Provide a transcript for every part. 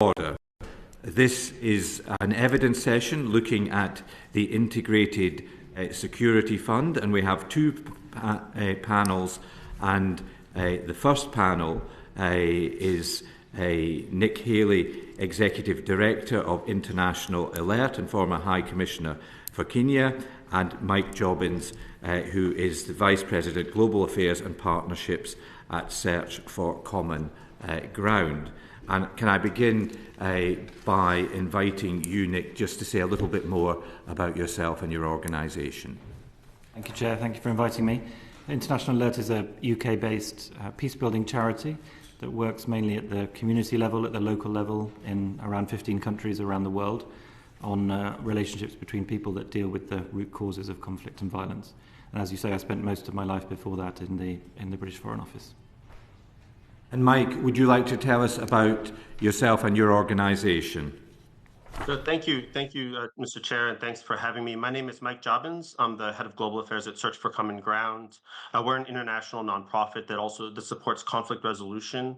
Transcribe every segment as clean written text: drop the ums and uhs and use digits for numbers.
Order. This is an evidence session looking at the Integrated Security Fund, and we have two panels, and the first panel is Nick Hailey, Executive Director of International Alert and former High Commissioner for Kenya, and Mike Jobbins, who is the Vice President, Global Affairs and Partnerships at Search for Common Ground. And can I begin by inviting you, Nick, just to say a little bit more about yourself and your organisation? Thank you, Chair. Thank you for inviting me. International Alert is a UK-based peace-building charity that works mainly at the community level, at the local level, in around 15 countries around the world, on relationships between people that deal with the root causes of conflict and violence. And as you say, I spent most of my life before that in the British Foreign Office. And Mike, would you like to tell us about yourself and your organisation? So thank you, Mr. Chair, and thanks for having me. My name is Mike Jobbins. I'm the head of global affairs at Search for Common Ground. We're an international nonprofit that supports conflict resolution.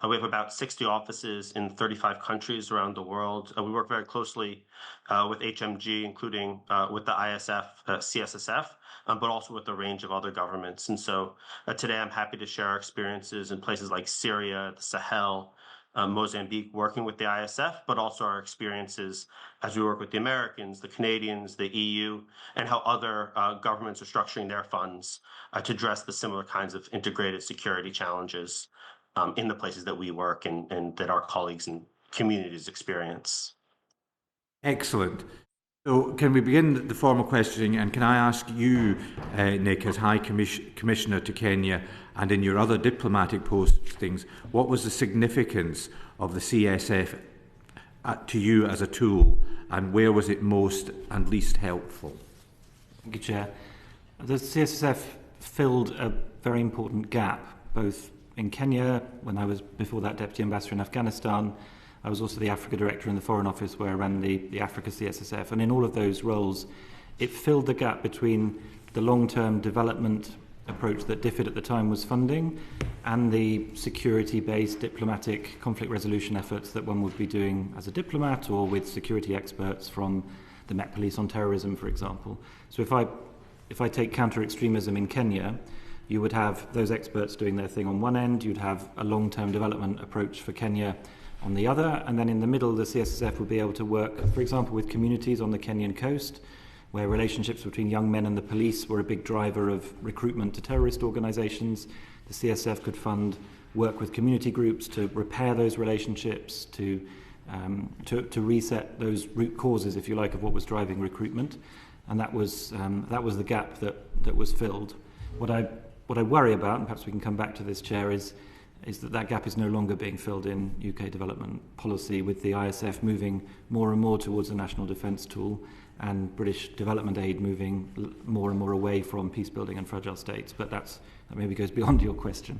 We have about 60 offices in 35 countries around the world. We work very closely with HMG, including with the ISF, CSSF, but also with a range of other governments. And so today I'm happy to share our experiences in places like Syria, the Sahel, Mozambique, working with the ISF, but also our experiences as we work with the Americans, the Canadians, the EU, and how other governments are structuring their funds to address the similar kinds of integrated security challenges in the places that we work and that our colleagues and communities experience. Excellent. So can we begin the formal questioning, and can I ask you, Nick, as High Commissioner to Kenya and in your other diplomatic postings, what was the significance of the CSF to you as a tool, and where was it most and least helpful? Thank you, Chair. The CSSF filled a very important gap, both in Kenya, when I was before that Deputy Ambassador in Afghanistan. I was also the Africa Director in the Foreign Office, where I ran the Africa CSSF, and in all of those roles it filled the gap between the long-term development approach that DFID at the time was funding and the security-based diplomatic conflict resolution efforts that one would be doing as a diplomat or with security experts from the Met Police on terrorism, for example. So if I take counter-extremism in Kenya, you would have those experts doing their thing on one end, you'd have a long-term development approach for Kenya on the other, and then in the middle the CSSF would be able to work, for example, with communities on the Kenyan coast, where relationships between young men and the police were a big driver of recruitment to terrorist organisations. The CSF could fund work with community groups to repair those relationships, to reset those root causes, if you like, of what was driving recruitment, and that was the gap that was filled. What I worry about, and perhaps we can come back to this, Chair, is that gap is no longer being filled in UK development policy, with the ISF moving more and more towards a national defence tool and British development aid moving more and more away from peace building and fragile states. But that maybe goes beyond your question.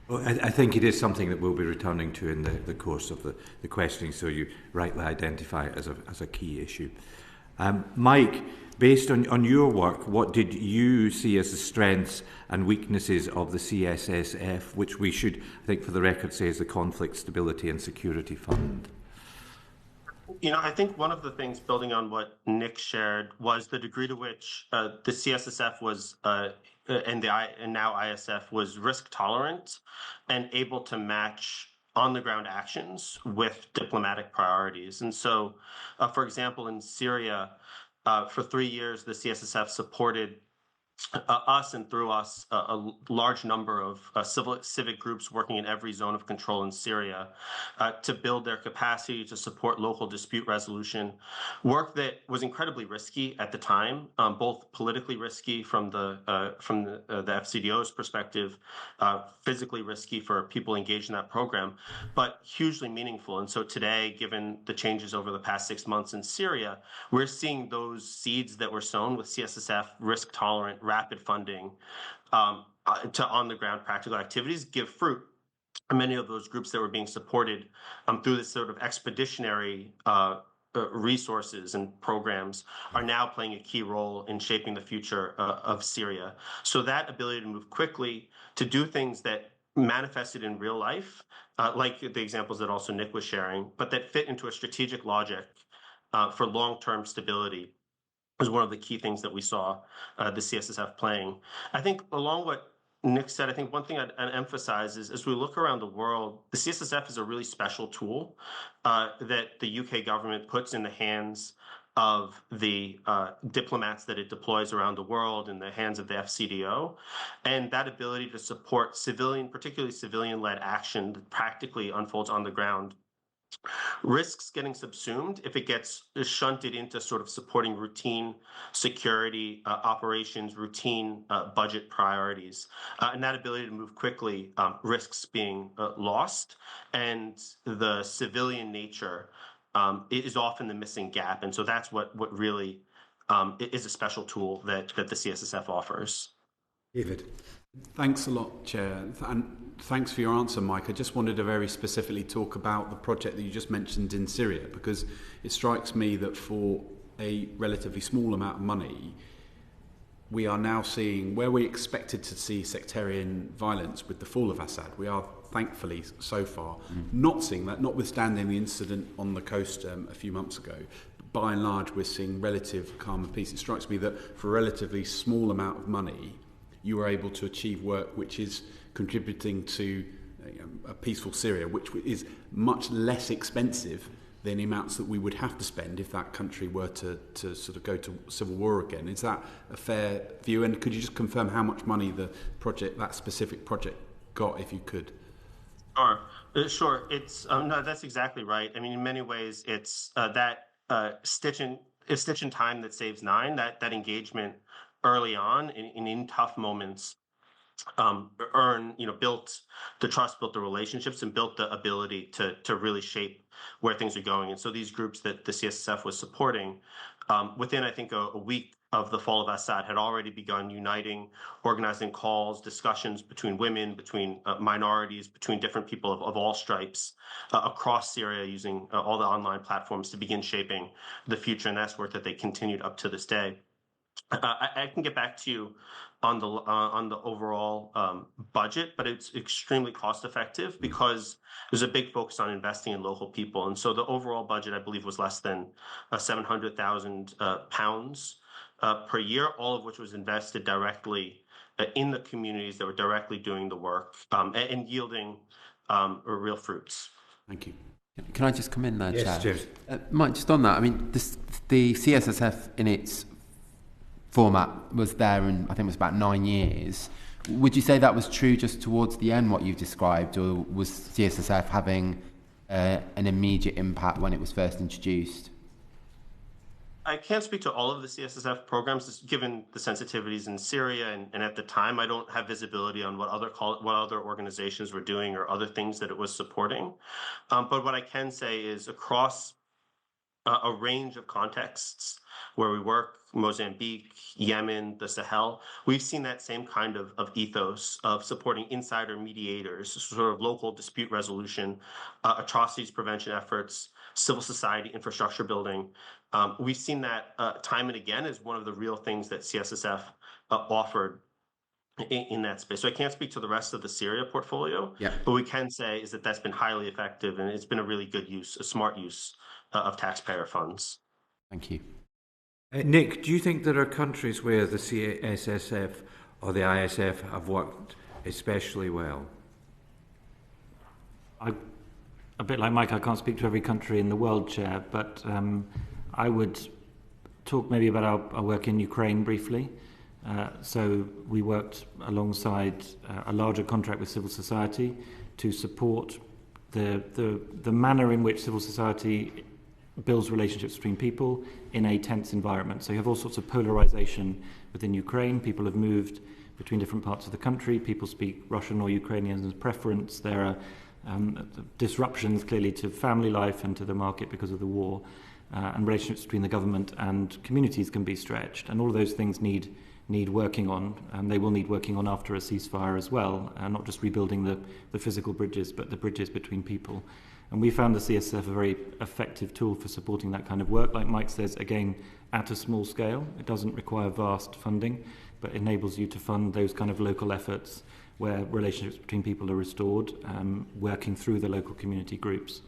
Well, I think it is something that we'll be returning to in the course of the questioning, so you rightly identify it as a key issue. Mike, based on your work, what did you see as the strengths and weaknesses of the CSSF, which we should, I think for the record, say is the Conflict Stability and Security Fund? I think one of the things, building on what Nick shared, was the degree to which the CSSF was, and now ISF, was risk tolerant and able to match on-the-ground actions with diplomatic priorities. And so, for example, in Syria, for 3 years, the CSSF supported us, and through us, a large number of civic groups working in every zone of control in Syria to build their capacity to support local dispute resolution, work that was incredibly risky at the time, both politically risky from the FCDO's perspective, physically risky for people engaged in that program, but hugely meaningful. And so today, given the changes over the past 6 months in Syria, we're seeing those seeds that were sown with CSSF risk-tolerant, rapid funding to on-the-ground practical activities give fruit. Many of those groups that were being supported through this sort of expeditionary resources and programs are now playing a key role in shaping the future of Syria. So that ability to move quickly, to do things that manifested in real life, like the examples that also Nick was sharing, but that fit into a strategic logic for long-term stability is one of the key things that we saw the CSSF playing. I think along what Nick said, I think one thing I'd emphasize is as we look around the world, the CSSF is a really special tool that the UK government puts in the hands of the diplomats that it deploys around the world, in the hands of the FCDO, and that ability to support civilian, particularly civilian-led action that practically unfolds on the ground risks getting subsumed if it gets shunted into sort of supporting routine security operations, routine budget priorities. And that ability to move quickly risks being lost, and the civilian nature is often the missing gap. And so that's what really is a special tool that the CSSF offers. David. Thanks a lot, Chair, and thanks for your answer, Mike. I just wanted to very specifically talk about the project that you just mentioned in Syria, because it strikes me that for a relatively small amount of money, we are now seeing where we expected to see sectarian violence with the fall of Assad. We are thankfully so far not seeing that, notwithstanding the incident on the coast a few months ago. By and large, we're seeing relative calm and peace. It strikes me that for a relatively small amount of money, you were able to achieve work which is contributing to a peaceful Syria, which is much less expensive than the amounts that we would have to spend if that country were to sort of go to civil war again. Is that a fair view? And could you just confirm how much money the project, that specific project, got, if you could? Sure. It's no, that's exactly right. I mean, in many ways, it's that stitch in time that saves nine. That engagement early on in tough moments built the trust, built the relationships, and built the ability to really shape where things are going. And so these groups that the CSSF was supporting, within I think a week of the fall of Assad, had already begun uniting, organizing calls, discussions between women, between minorities, between different people of all stripes across Syria, using all the online platforms to begin shaping the future. And that's work that they continued up to this day. I can get back to you on the overall budget, but it's extremely cost effective because there's a big focus on investing in local people. And so the overall budget, I believe, was less than £700,000 per year, all of which was invested directly in the communities that were directly doing the work and yielding real fruits. Thank you. Can I just come in there, Yes, Chair? James. Mike, just on that, I mean, the CSSF in its format was there in, I think it was about 9 years. Would you say that was true just towards the end, what you've described, or was CSSF having an immediate impact when it was first introduced? I can't speak to all of the CSSF programs, given the sensitivities in Syria, and at the time, I don't have visibility on what other organizations were doing or other things that it was supporting. But what I can say is across a range of contexts where we work, Mozambique, Yemen, the Sahel, we've seen that same kind of ethos of supporting insider mediators, sort of local dispute resolution, atrocities prevention efforts, civil society infrastructure building. We've seen that time and again as one of the real things that CSSF offered in that space. So I can't speak to the rest of the Syria portfolio, but we can say is that that's been highly effective, and it's been a really good use, a smart use of taxpayer funds. Thank you. Nick, do you think there are countries where the CSSF or the ISF have worked especially well? A bit like Mike, I can't speak to every country in the world, Chair, but I would talk maybe about our work in Ukraine briefly. So we worked alongside a larger contract with civil society to support the manner in which civil society builds relationships between people in a tense environment. So you have all sorts of polarization within Ukraine. People have moved between different parts of the country. People speak Russian or Ukrainian as preference. There are disruptions clearly to family life and to the market because of the war. And relationships between the government and communities can be stretched. And all of those things need working on, and they will need working on after a ceasefire as well, not just rebuilding the physical bridges, but the bridges between people. And we found the CSF a very effective tool for supporting that kind of work. Like Mike says, again, at a small scale. It doesn't require vast funding, but enables you to fund those kind of local efforts where relationships between people are restored, working through the local community groups.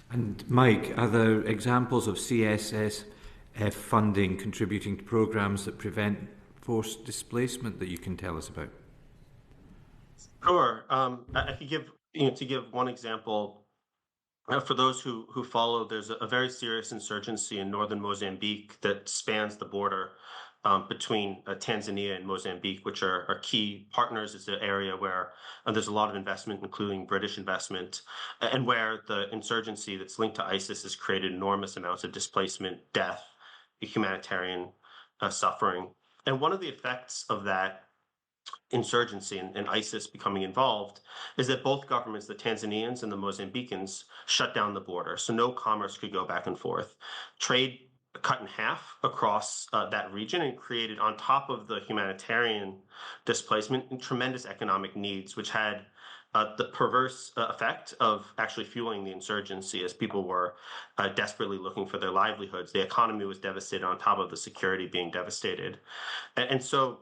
And Mike, are there examples of CSSF funding contributing to programmes that prevent forced displacement that you can tell us about? Sure. I could give, to give one example. For those who follow, there's a very serious insurgency in northern Mozambique that spans the border between Tanzania and Mozambique, which are key partners. It's an area where there's a lot of investment, including British investment, and where the insurgency that's linked to ISIS has created enormous amounts of displacement, death, humanitarian suffering. And one of the effects of that insurgency and ISIS becoming involved is that both governments, the Tanzanians and the Mozambicans, shut down the border. So no commerce could go back and forth. Trade cut in half across that region and created, on top of the humanitarian displacement, tremendous economic needs, which had the perverse effect of actually fueling the insurgency as people were desperately looking for their livelihoods. The economy was devastated on top of the security being devastated. And so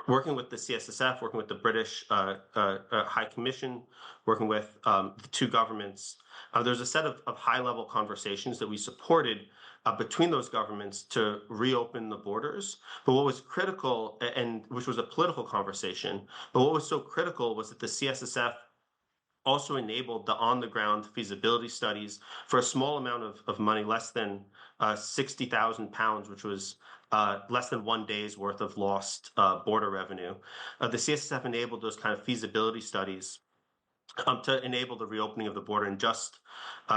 working with the CSSF, working with the British High Commission, working with the two governments, there's a set of high-level conversations that we supported between those governments to reopen the borders. But what was critical, and which was a political conversation, but what was so critical was that the CSSF also enabled the on-the-ground feasibility studies for a small amount of money, less than £60,000, which was less than 1 day's worth of lost border revenue. The CSSF enabled those kind of feasibility studies to enable the reopening of the border. And just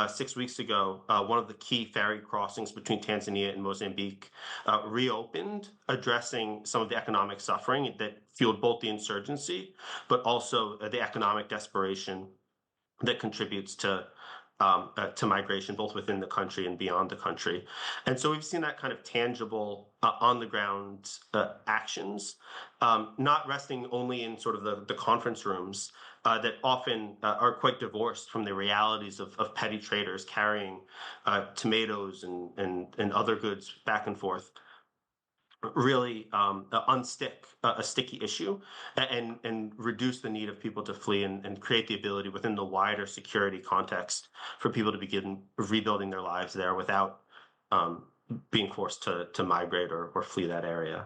6 weeks ago, one of the key ferry crossings between Tanzania and Mozambique reopened, addressing some of the economic suffering that fueled both the insurgency, but also the economic desperation that contributes to migration, both within the country and beyond the country. And so we've seen that kind of tangible, on-the-ground actions, not resting only in sort of the conference rooms that often are quite divorced from the realities of petty traders carrying tomatoes and other goods back and forth. Really unstick a sticky issue and reduce the need of people to flee and create the ability within the wider security context for people to begin rebuilding their lives there without being forced to migrate or flee that area.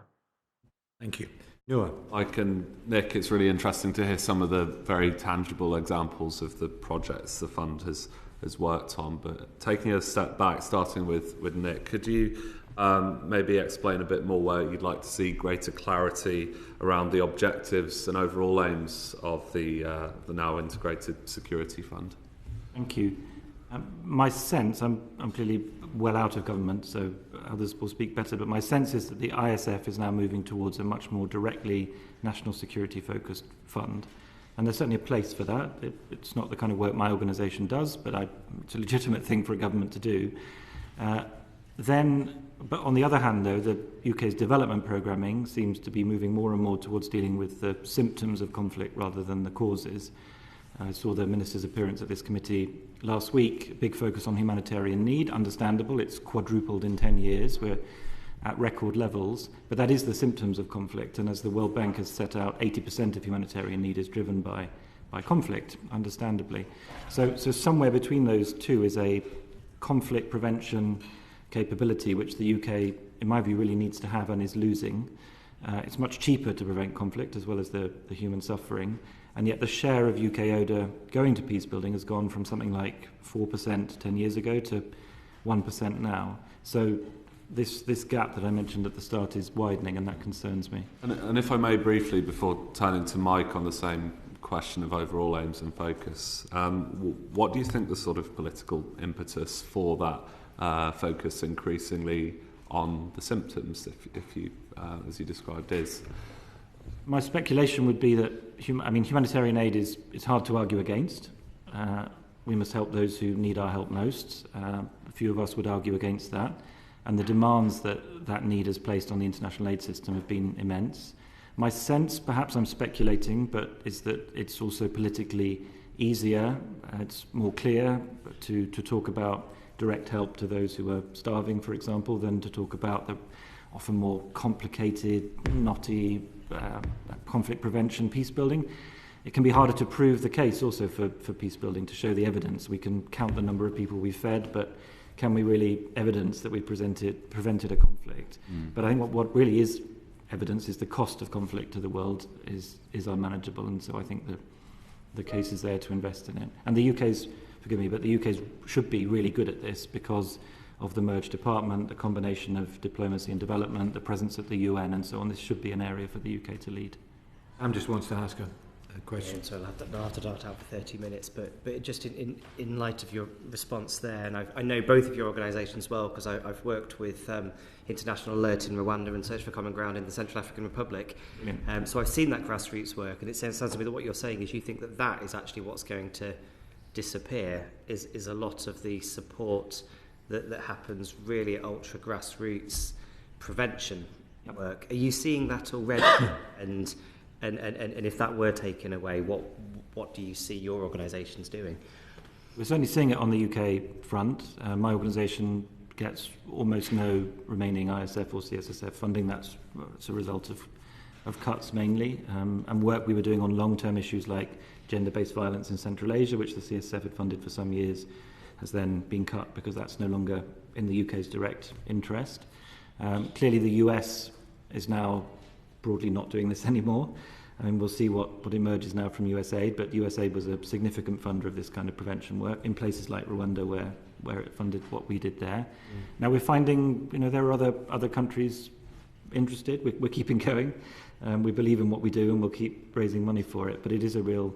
Thank you. Noah. Mike and Nick, it's really interesting to hear some of the very tangible examples of the projects the fund has worked on. But taking a step back, starting with Nick, could you maybe explain a bit more where you'd like to see greater clarity around the objectives and overall aims of the now integrated security fund? Thank you. My sense, I'm clearly well out of government, so others will speak better, but my sense is that the ISF is now moving towards a much more directly national security focused fund. And there's certainly a place for that. It's not the kind of work my organisation does, but it's a legitimate thing for a government to do. But on the other hand, though, the UK's development programming seems to be moving more and more towards dealing with the symptoms of conflict rather than the causes. I saw the Minister's appearance at this committee last week, a big focus on humanitarian need, understandable, it's quadrupled in 10 years, we're at record levels, but that is the symptoms of conflict, and as the World Bank has set out, 80% of humanitarian need is driven by conflict, understandably. So somewhere between those two is a conflict prevention capability which the UK, in my view, really needs to have and is losing. It's much cheaper to prevent conflict as well as the human suffering, and yet the share of UK ODA going to peace building has gone from something like 4% 10 years ago to 1% now. So this gap that I mentioned at the start is widening, and that concerns me. And if I may briefly, before turning to Mike on the same question of overall aims and focus, what do you think the sort of political impetus for that focus increasingly on the symptoms, if you, as you described, is? My speculation would be that humanitarian aid is hard to argue against. We must help those who need our help most. A few of us would argue against that. And the demands that need has placed on the international aid system have been immense. My sense, perhaps I'm speculating, but is that it's also politically easier, it's more clear to talk about direct help to those who are starving, for example, than to talk about the often more complicated, knotty conflict prevention, peace building. It can be harder to prove the case also for peace building, to show the evidence. We can count the number of people we fed, but can we really evidence that we prevented a conflict? But I think what really is evidence is the cost of conflict to the world is unmanageable, and so I think the case is there to invest in it. And the UK's, forgive me, but the UK should be really good at this because of the merged department, the combination of diplomacy and development, the presence at the UN and so on. This should be an area for the UK to lead. Sam just wants to ask a question. Yeah, so I'll have to dart out for 30 minutes, but just in light of your response there, and I know both of your organisations well because I've worked with International Alert in Rwanda and Search for Common Ground in the Central African Republic. So I've seen that grassroots work, and it sounds to me that what you're saying is you think that is actually what's going to disappear, is a lot of the support that happens really at ultra grassroots prevention work. Are you seeing that already? and if that were taken away, what do you see your organisations doing? We're certainly seeing it on the UK front. My organisation gets almost no remaining ISF or CSSF funding. That's a result of cuts mainly, and work we were doing on long-term issues like gender-based violence in Central Asia, which the CSSF had funded for some years, has then been cut because that's no longer in the UK's direct interest. Clearly the US is now broadly not doing this anymore. I mean, we'll see what emerges now from USAID, but USAID was a significant funder of this kind of prevention work in places like Rwanda where it funded what we did there. Now we're finding, there are other countries interested. We're keeping going. We believe in what we do and we'll keep raising money for it, but it is a real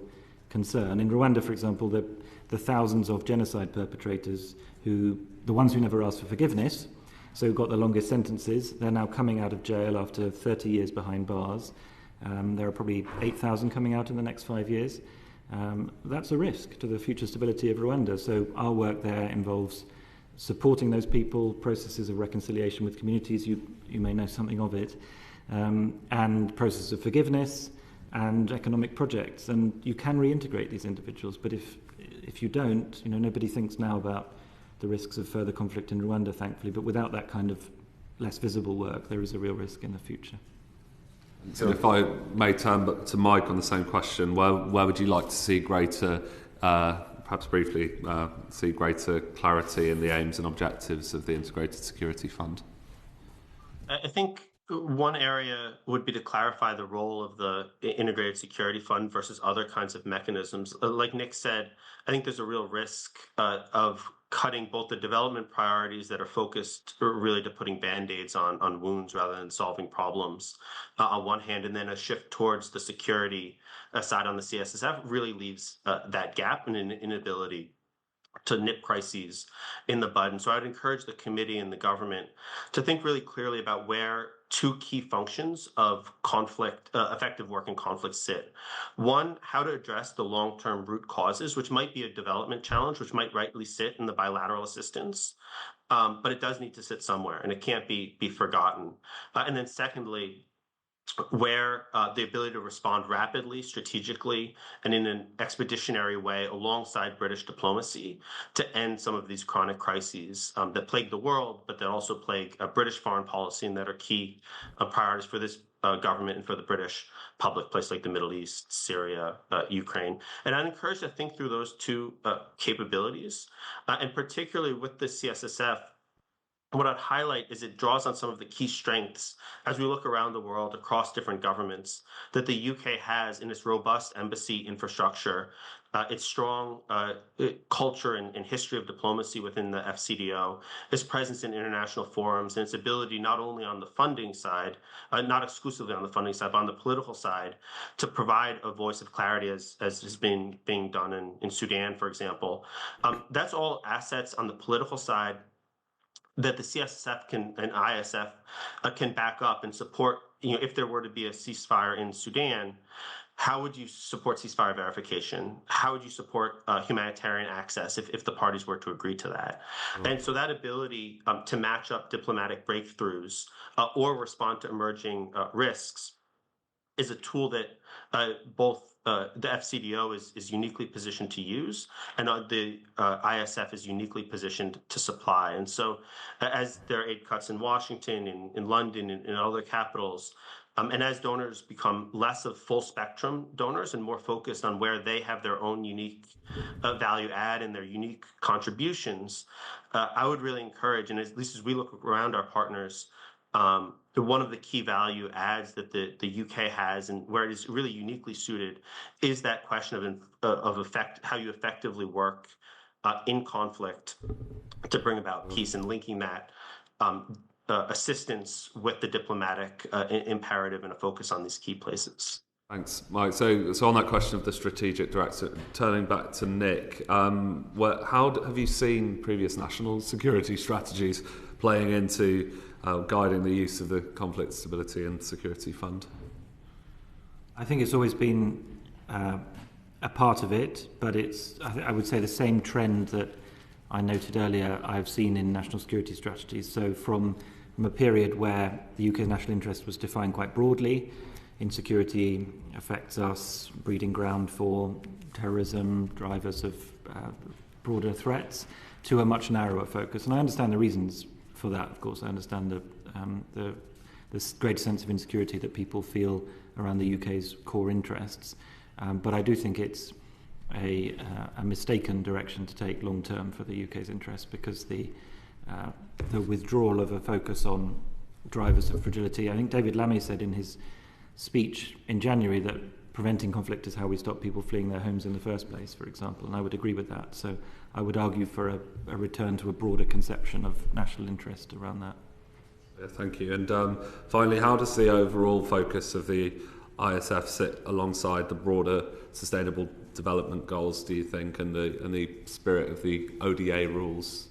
concern. In Rwanda, for example, the thousands of genocide perpetrators the ones who never asked for forgiveness, so got the longest sentences, they're now coming out of jail after 30 years behind bars. There are probably 8,000 coming out in the next 5 years. That's a risk to the future stability of Rwanda. So our work there involves supporting those people, processes of reconciliation with communities, you may know something of it, and processes of forgiveness and economic projects. And you can reintegrate these individuals, but if you don't, nobody thinks now about the risks of further conflict in Rwanda, thankfully, but without that kind of less visible work, there is a real risk in the future. So if I may turn to Mike on the same question, where would you like to see greater, perhaps briefly, see greater clarity in the aims and objectives of the Integrated Security Fund? I think one area would be to clarify the role of the Integrated Security Fund versus other kinds of mechanisms. Like Nick said, I think there's a real risk of cutting both the development priorities that are focused really to putting band-aids on wounds rather than solving problems on one hand, and then a shift towards the security side on the CSSF really leaves that gap and an inability to nip crises in the bud. And so I would encourage the committee and the government to think really clearly about where two key functions of conflict, effective work in conflict sit. One, how to address the long-term root causes, which might be a development challenge, which might rightly sit in the bilateral assistance, but it does need to sit somewhere and it can't be forgotten. And then secondly, where the ability to respond rapidly, strategically, and in an expeditionary way alongside British diplomacy to end some of these chronic crises that plague the world, but that also plague British foreign policy and that are key priorities for this government and for the British public, places like the Middle East, Syria, Ukraine. And I'd encourage to think through those two capabilities, and particularly with the CSSF, what I'd highlight is it draws on some of the key strengths as we look around the world across different governments that the UK has in its robust embassy infrastructure, its strong culture and history of diplomacy within the FCDO, its presence in international forums, and its ability not only on the funding side, not exclusively on the funding side, but on the political side, to provide a voice of clarity as has been being done in Sudan, for example. That's all assets on the political side that the CSSF and ISF can back up and support. If there were to be a ceasefire in Sudan, how would you support ceasefire verification? How would you support humanitarian access if the parties were to agree to that? And so that ability to match up diplomatic breakthroughs or respond to emerging risks is a tool that both the FCDO is uniquely positioned to use, and the ISF is uniquely positioned to supply. And so as there are aid cuts in Washington, in London, and in other capitals, And as donors become less of full spectrum donors and more focused on where they have their own unique value add and their unique contributions, I would really encourage, and at least as we look around our partners, one of the key value adds that the UK has, and where it is really uniquely suited, is that question of how you effectively work in conflict to bring about peace, and linking that assistance with the diplomatic imperative and a focus on these key places. Thanks, Mike. So on that question of the strategic director, turning back to Nick, how have you seen previous national security strategies playing into guiding the use of the Conflict Stability and Security Fund? I think it's always been a part of it, but I would say the same trend that I noted earlier I've seen in national security strategies. So from a period where the UK's national interest was defined quite broadly, insecurity affects us, breeding ground for terrorism, drivers of broader threats, to a much narrower focus. And I understand the reasons for that, of course. I understand the great sense of insecurity that people feel around the UK's core interests. But I do think it's a mistaken direction to take long term for the UK's interests, because the withdrawal of a focus on drivers of fragility. I think David Lammy said in his speech in January that preventing conflict is how we stop people fleeing their homes in the first place, for example, and I would agree with that. So I would argue for a return to a broader conception of national interest around that. Yeah, thank you. And finally, how does the overall focus of the ISF sit alongside the broader sustainable development goals, do you think, and the spirit of the ODA rules?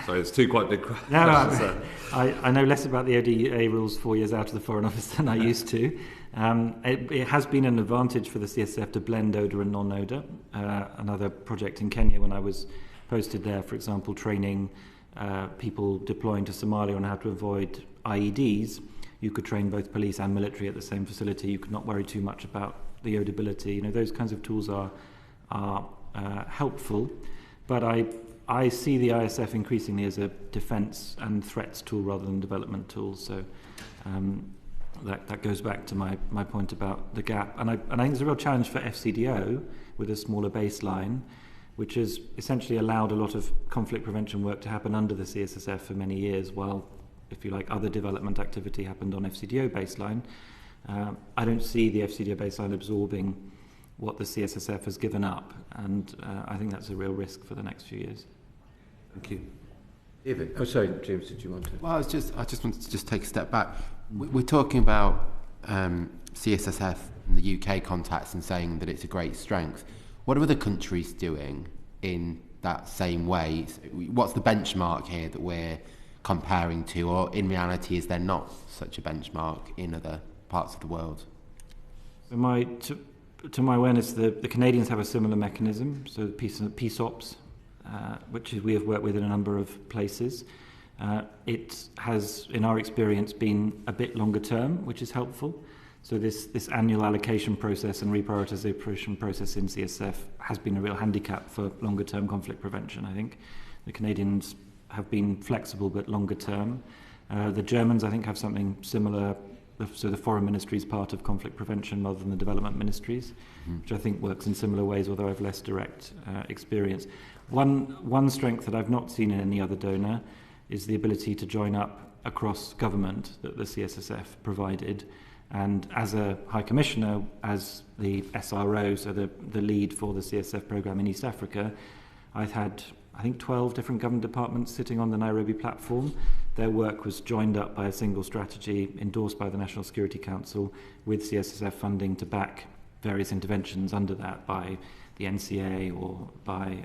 Sorry, it's two quite big questions. No, I know less about the ODA rules 4 years out of the Foreign Office than I used to. It has been an advantage for the CSF to blend ODA and non-ODA. Another project in Kenya, when I was posted there, for example, training people deploying to Somalia on how to avoid IEDs, you could train both police and military at the same facility. You could not worry too much about the ODA-ability. You know, those kinds of tools are helpful, but I see the ISF increasingly as a defence and threats tool rather than development tool. So that goes back to my point about the gap. And I think there's a real challenge for FCDO with a smaller baseline, which has essentially allowed a lot of conflict prevention work to happen under the CSSF for many years, while, if you like, other development activity happened on FCDO baseline. I don't see the FCDO baseline absorbing what the CSSF has given up, and I think that's a real risk for the next few years. Thank you. David. Oh, sorry, James, did you want to? Well, I just wanted to take a step back. We're talking about CSSF in the UK context and saying that it's a great strength. What are other countries doing in that same way? What's the benchmark here that we're comparing to, or in reality is there not such a benchmark in other parts of the world? So to my awareness, the Canadians have a similar mechanism, so peace ops, which we have worked with in a number of places. It has, in our experience, been a bit longer term, which is helpful. So this annual allocation process and reprioritisation process in CSF has been a real handicap for longer term conflict prevention, I think. The Canadians have been flexible but longer term. The Germans, I think, have something similar. So the foreign ministry is part of conflict prevention rather than the development ministries, which I think works in similar ways, although I have less direct experience. One strength that I've not seen in any other donor is the ability to join up across government that the CSSF provided. And as a High Commissioner, as the SRO, so the lead for the CSF programme in East Africa, I've had, I think, 12 different government departments sitting on the Nairobi platform. Their work was joined up by a single strategy endorsed by the National Security Council with CSSF funding to back various interventions under that by the NCA or by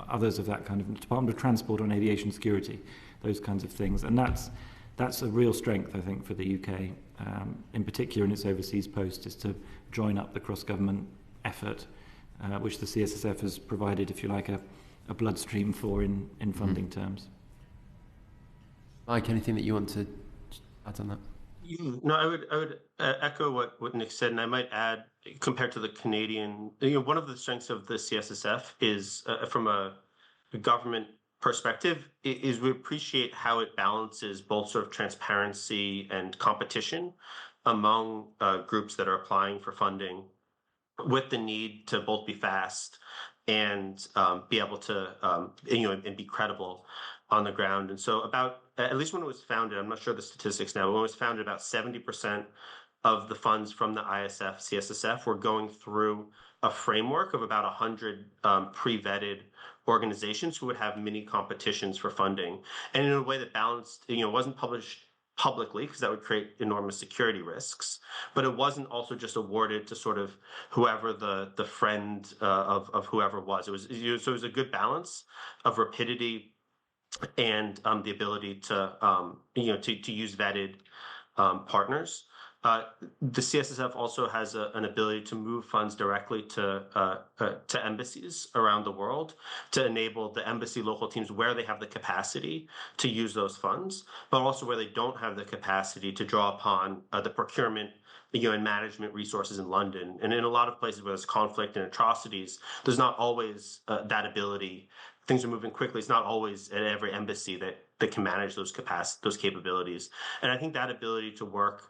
others of that kind of Department of Transport on aviation security, those kinds of things. And that's a real strength, I think, for the UK, in particular in its overseas post, is to join up the cross-government effort, which the CSSF has provided, if you like, a bloodstream for in funding terms. Mike, anything that you want to add on that? No, I would echo what Nick said, and I might add, compared to the Canadian, one of the strengths of the CSSF is from a government perspective is we appreciate how it balances both sort of transparency and competition among groups that are applying for funding, with the need to both be fast and be able to and be credible on the ground. And so about, at least when it was founded, I'm not sure the statistics now, but when it was founded, about 70% of the funds from the ISF, CSSF were going through a framework of about 100 pre-vetted organizations who would have mini competitions for funding, and in a way that balanced, wasn't published publicly because that would create enormous security risks, but it wasn't also just awarded to sort of whoever the friend of whoever was. So it was a good balance of rapidity and the ability to to use vetted partners. The CSSF also has an ability to move funds directly to embassies around the world to enable the embassy local teams where they have the capacity to use those funds, but also where they don't have the capacity to draw upon the procurement and management resources in London. And in a lot of places where there's conflict and atrocities, there's not always that ability. Things are moving quickly. It's not always at every embassy that can manage those capabilities. And I think that ability to work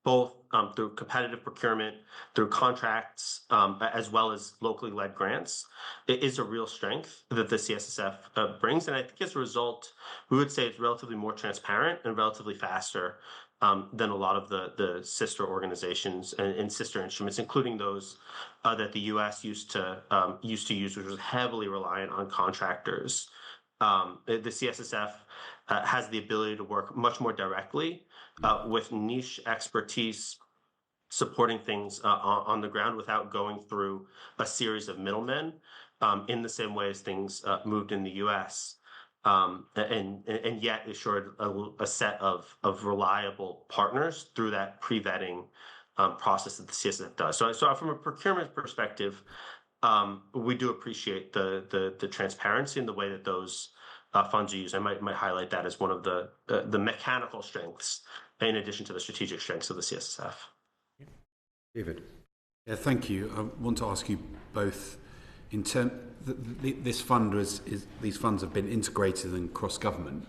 both through competitive procurement, through contracts, as well as locally led grants, it is a real strength that the CSSF brings. And I think as a result, we would say it's relatively more transparent and relatively faster than a lot of the sister organizations and sister instruments, including those that the U.S. used to use, which was heavily reliant on contractors. The CSSF has the ability to work much more directly with niche expertise supporting things on the ground without going through a series of middlemen in the same way as things moved in the U.S. And yet assured a set of reliable partners through that pre-vetting process that the CSSF does. So from a procurement perspective, we do appreciate the transparency and the way that those funds are used. I might highlight that as one of the mechanical strengths in addition to the strategic strengths of the CSSF. David. Yeah, thank you. I want to ask you both, in terms, this fund these funds have been integrated and cross-government.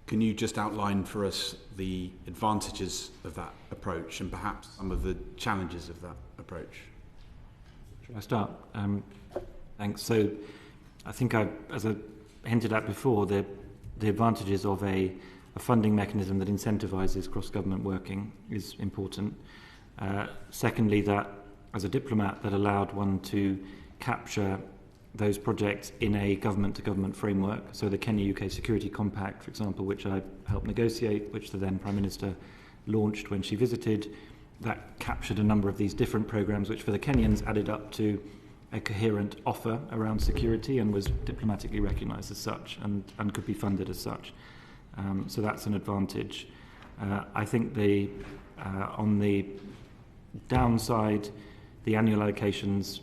Can you just outline for us the advantages of that approach and perhaps some of the challenges of that approach? Shall I start? Thanks. So I think as I hinted at before, the advantages of a funding mechanism that incentivizes cross-government working is important. Secondly, that as a diplomat, that allowed one to capture those projects in a government-to-government framework. So the Kenya-UK Security Compact, for example, which I helped negotiate, which the then Prime Minister launched when she visited, that captured a number of these different programs, which for the Kenyans added up to a coherent offer around security and was diplomatically recognised as such and could be funded as such. So that's an advantage. I think on the downside, the annual allocations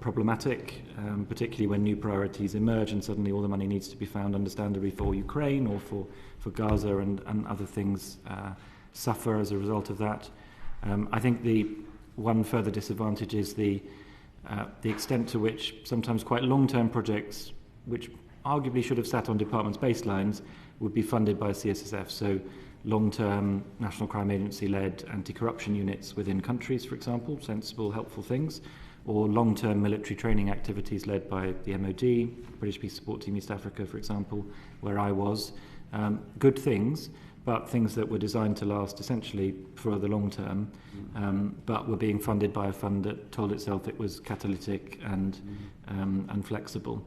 problematic, particularly when new priorities emerge and suddenly all the money needs to be found, understandably, for Ukraine or for Gaza and other things suffer as a result of that. I think the one further disadvantage is the extent to which sometimes quite long-term projects, which arguably should have sat on departments' baselines, would be funded by CSSF. So long-term National Crime Agency-led anti-corruption units within countries, for example, sensible, helpful things, or long-term military training activities led by the MOD, British Peace Support Team East Africa, for example, where I was. Good things, but things that were designed to last essentially for the long term, but were being funded by a fund that told itself it was catalytic and flexible.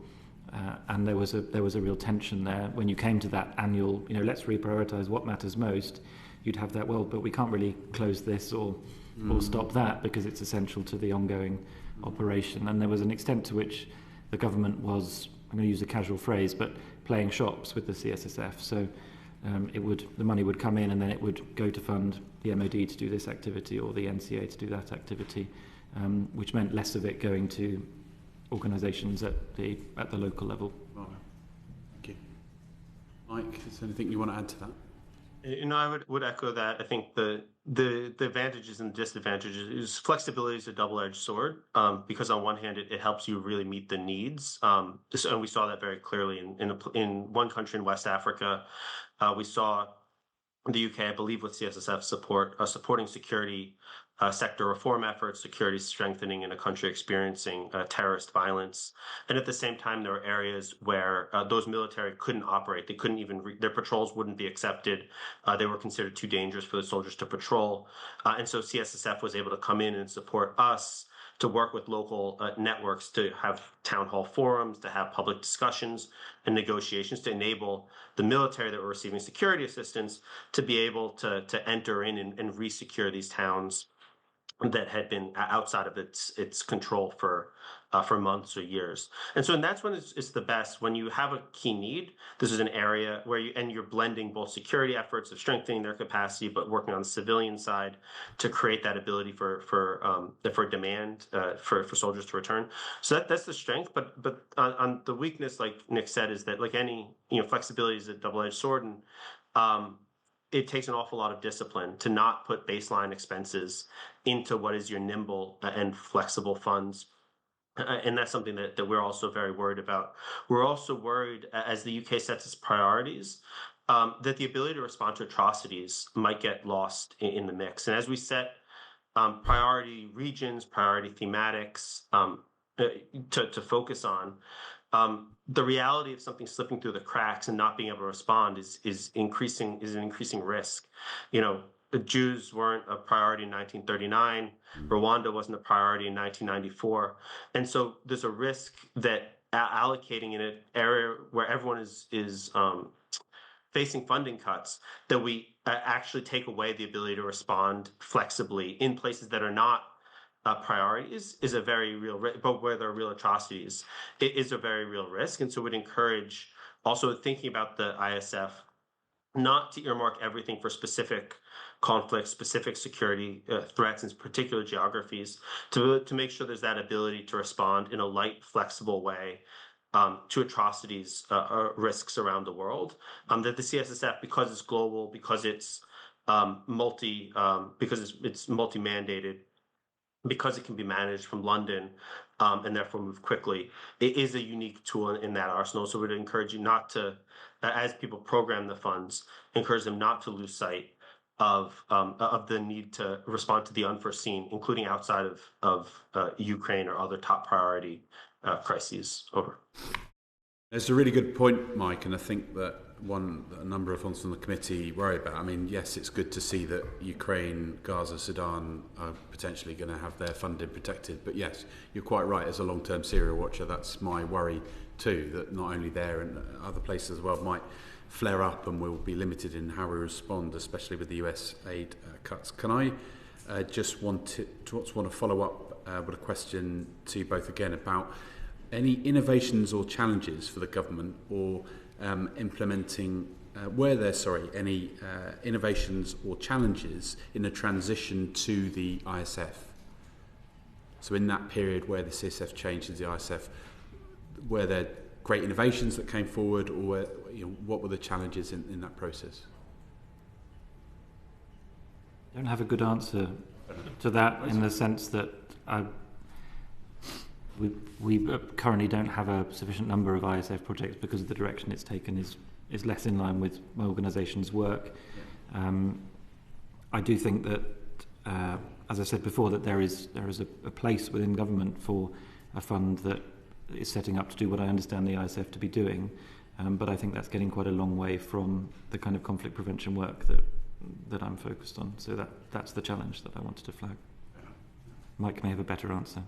And there was a real tension there when you came to that annual, let's reprioritize what matters most. You'd have that, well, but we can't really close this or stop that because it's essential to the ongoing operation. And there was an extent to which the government was, I'm going to use a casual phrase, but playing shops with the CSSF. So the money would come in and then it would go to fund the MOD to do this activity or the NCA to do that activity, which meant less of it going to organisations at the local level. Right. Thank you. Mike, is there anything you want to add to that? I would echo that. I think the the advantages and disadvantages is flexibility is a double-edged sword, because on one hand it helps you really meet the needs, and we saw that very clearly in one country in West Africa. We saw the UK, I believe, with CSSF supporting security sector reform efforts, security strengthening in a country experiencing terrorist violence. And at the same time, there were areas where those military couldn't operate. They couldn't even, their patrols wouldn't be accepted. They were considered too dangerous for the soldiers to patrol. And so CSSF was able to come in and support us to work with local networks to have town hall forums, to have public discussions and negotiations to enable the military that were receiving security assistance to be able to enter in and re-secure these towns that had been outside of its control for months or years. And so, and that's when it's the best, when you have a key need. This is an area where you're blending both security efforts of strengthening their capacity, but working on the civilian side to create that ability for demand for soldiers to return. So that's the strength. But on the weakness, like Nick said, is that like any flexibility is a double-edged sword, and it takes an awful lot of discipline to not put baseline expenses into what is your nimble and flexible funds. And that's something that we're also very worried about. We're also worried, as the UK sets its priorities, that the ability to respond to atrocities might get lost in the mix. And as we set priority regions, priority thematics to focus on, the reality of something slipping through the cracks and not being able to respond is an increasing risk. The Jews weren't a priority in 1939. Rwanda wasn't a priority in 1994. And so there's a risk that allocating in an area where everyone is facing funding cuts, that we actually take away the ability to respond flexibly in places that are not priorities is a very real risk, but where there are real atrocities, it is a very real risk. And so we'd encourage also thinking about the ISF not to earmark everything for specific conflicts, specific security threats in particular geographies, to make sure there's that ability to respond in a light, flexible way to atrocities risks around the world. That the CSSF, because it's global, because it's it's multi-mandated, because it can be managed from London and therefore move quickly, it is a unique tool in that arsenal. So we'd encourage you not to, as people program the funds, encourage them not to lose sight of the need to respond to the unforeseen, including outside of Ukraine or other top priority crises. Over. It's a really good point, Mike, and I think that a number of us on the committee worry about. I mean, yes, it's good to see that Ukraine, Gaza, Sudan are potentially going to have their funding protected. But yes, you're quite right. As a long-term Syria watcher, that's my worry too, that not only there and other places as well might flare up and we'll be limited in how we respond, especially with the US aid cuts. Can I just want to follow up with a question to you both again about any innovations or challenges for the government or implementing, any innovations or challenges in the transition to the ISF? So in that period where the CSF changed to the ISF, were there great innovations that came forward, or what were the challenges in that process? I don't have a good answer to that in the sense that we currently don't have a sufficient number of ISF projects because of the direction it's taken is less in line with my organisation's work. I do think that, as I said before, that there is a place within government for a fund that is setting up to do what I understand the ISF to be doing, but I think that's getting quite a long way from the kind of conflict prevention work that I'm focused on. So that's the challenge that I wanted to flag. Mike may have a better answer.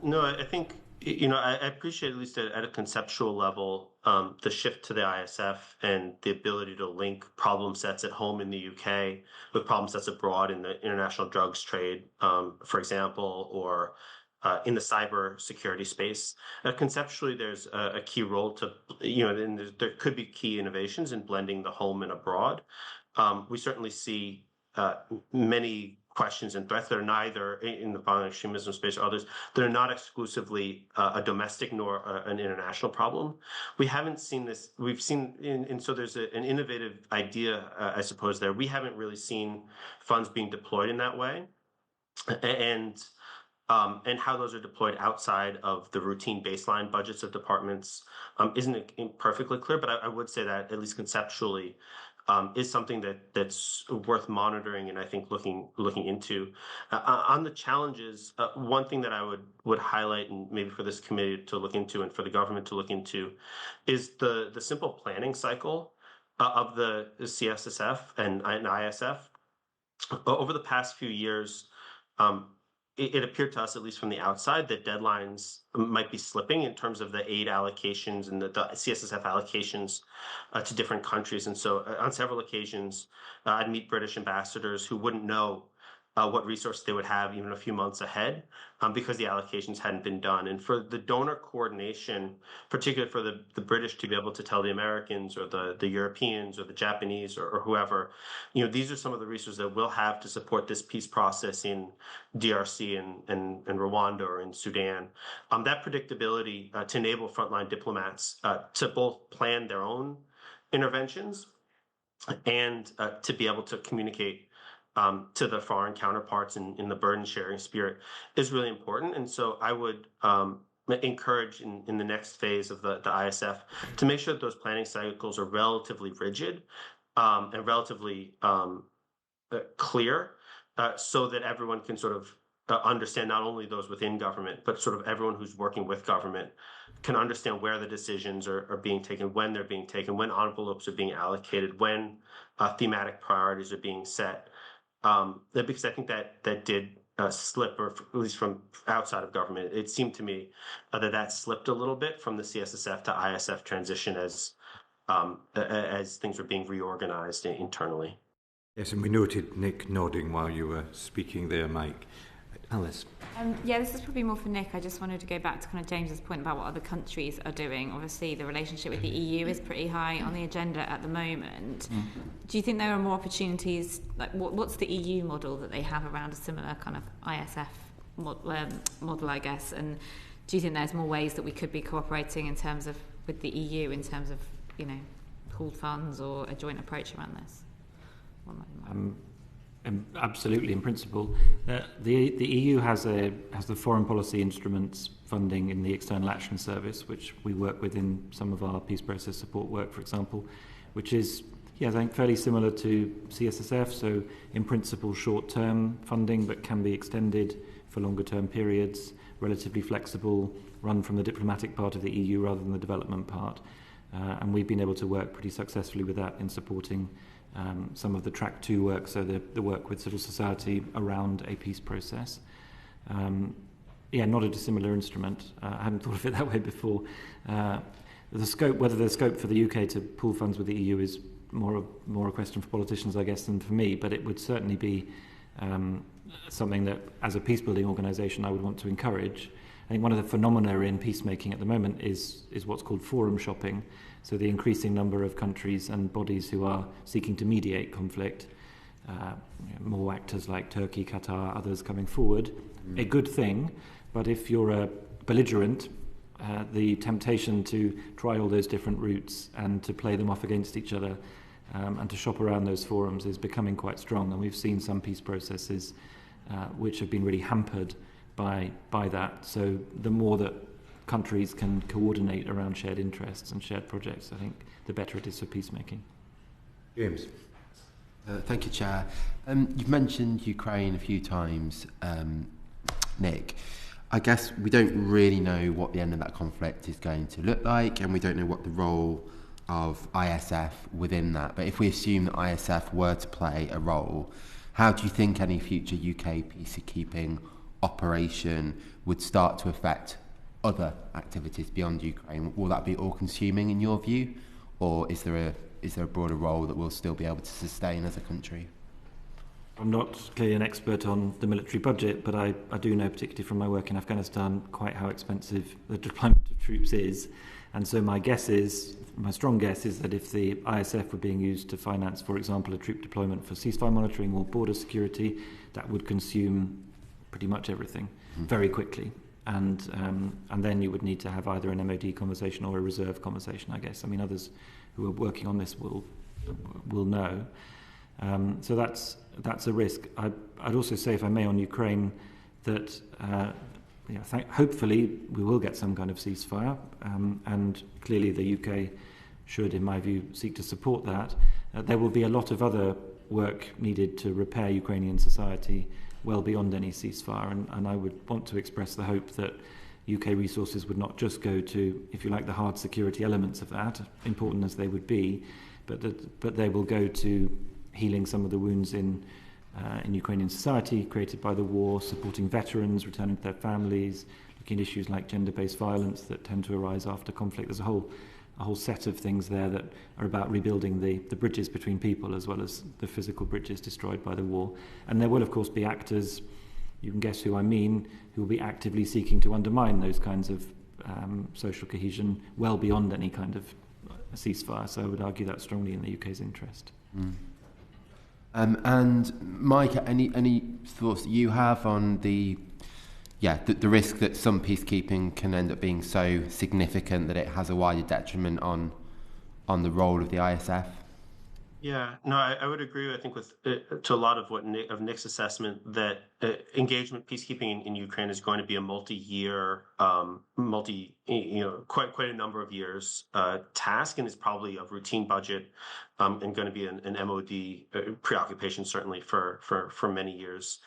No, I think, I appreciate, at least at a conceptual level, the shift to the ISF and the ability to link problem sets at home in the UK with problem sets abroad in the international drugs trade, for example, or in the cyber security space. Conceptually, there's a key role to, and there could be key innovations in blending the home and abroad. We certainly see many questions and threats that are neither in the violent extremism space or others, that are not exclusively a domestic nor an international problem. We haven't seen this. We've seen, and so there's an innovative idea, I suppose, there. We haven't really seen funds being deployed in that way. And how those are deployed outside of the routine baseline budgets of departments isn't perfectly clear, but I would say that, at least conceptually, is something that's worth monitoring and I think looking into. On the challenges, one thing that I would highlight, and maybe for this committee to look into and for the government to look into, is the simple planning cycle of the CSSF and ISF. Over the past few years, it appeared to us, at least from the outside, that deadlines might be slipping in terms of the aid allocations and the CSSF allocations to different countries. And so on several occasions, I'd meet British ambassadors who wouldn't know what resources they would have even a few months ahead because the allocations hadn't been done. And for the donor coordination, particularly for the British to be able to tell the Americans or the Europeans or the Japanese or whoever, these are some of the resources that we'll have to support this peace process in DRC and Rwanda or in Sudan. That predictability to enable frontline diplomats to both plan their own interventions and to be able to communicate to the foreign counterparts in the burden sharing spirit is really important. And so I would encourage in the next phase of the ISF to make sure that those planning cycles are relatively rigid and relatively clear so that everyone can sort of understand, not only those within government, but sort of everyone who's working with government can understand where the decisions are being taken, when they're being taken, when envelopes are being allocated, when thematic priorities are being set. Because I think that did slip, or at least from outside of government, it seemed to me that slipped a little bit from the CSSF to ISF transition as things were being reorganized internally. Yes, and we noted Nick nodding while you were speaking there, Mike. Alice. Yeah, this is probably more for Nick. I just wanted to go back to kind of James's point about what other countries are doing. Obviously, the relationship with the EU is pretty high on the agenda at the moment. Do you think there are more opportunities? Like, what's the EU model that they have around a similar kind of ISF model, I guess? And do you think there's more ways that we could be cooperating in terms of with the EU in terms of pooled funds or a joint approach around this? Absolutely, in principle. The EU has the foreign policy instruments funding in the External Action Service, which we work with in some of our peace process support work, for example, which is, I think, fairly similar to CSSF. So, in principle, short-term funding, but can be extended for longer-term periods, relatively flexible, run from the diplomatic part of the EU rather than the development part. And we've been able to work pretty successfully with that in supporting some of the Track 2 work, so the work with civil society around a peace process. Not a dissimilar instrument. I hadn't thought of it that way before. Whether the scope for the UK to pool funds with the EU is more a question for politicians, I guess, than for me, but it would certainly be something that, as a peace-building organisation, I would want to encourage. I think one of the phenomena in peacemaking at the moment is what's called forum shopping. So the increasing number of countries and bodies who are seeking to mediate conflict, more actors like Turkey, Qatar, others coming forward, a good thing. But if you're a belligerent, the temptation to try all those different routes and to play them off against each other and to shop around those forums is becoming quite strong. And we've seen some peace processes which have been really hampered by that. So the more that countries can coordinate around shared interests and shared projects, I think the better it is for peacemaking. James. Thank you, Chair. You've mentioned Ukraine a few times, Nick. I guess we don't really know what the end of that conflict is going to look like, and we don't know what the role of ISF within that. But if we assume that ISF were to play a role, how do you think any future UK peacekeeping operation would start to affect other activities beyond Ukraine? Will that be all-consuming in your view, or is there a broader role that we'll still be able to sustain as a country? I'm not clearly an expert on the military budget, but I do know, particularly from my work in Afghanistan, quite how expensive the deployment of troops is. And so my strong guess is that if the ISF were being used to finance, for example, a troop deployment for ceasefire monitoring or border security, that would consume pretty much everything very quickly. And then you would need to have either an MOD conversation or a reserve conversation, I guess. I mean, others who are working on this will know. So that's a risk. I'd also say, if I may, on Ukraine, that hopefully we will get some kind of ceasefire, and clearly the UK should, in my view, seek to support that. There will be a lot of other work needed to repair Ukrainian society well beyond any ceasefire, and I would want to express the hope that UK resources would not just go to, if you like, the hard security elements of that, important as they would be, but they will go to healing some of the wounds in Ukrainian society created by the war, supporting veterans, returning to their families, looking at issues like gender-based violence that tend to arise after conflict. There's a whole set of things there that are about rebuilding the bridges between people, as well as the physical bridges destroyed by the war. And there will, of course, be actors, you can guess who I mean, who will be actively seeking to undermine those kinds of social cohesion well beyond any kind of ceasefire. So I would argue that strongly in the UK's interest. And Mike, any thoughts that you have on the risk that some peacekeeping can end up being so significant that it has a wider detriment on the role of the ISF? Yeah, no, I would agree. I think with to a lot of Nick's assessment that engagement peacekeeping in Ukraine is going to be a multi-year, quite a number of years task, and is probably a routine budget, and going to be an MOD preoccupation certainly for many years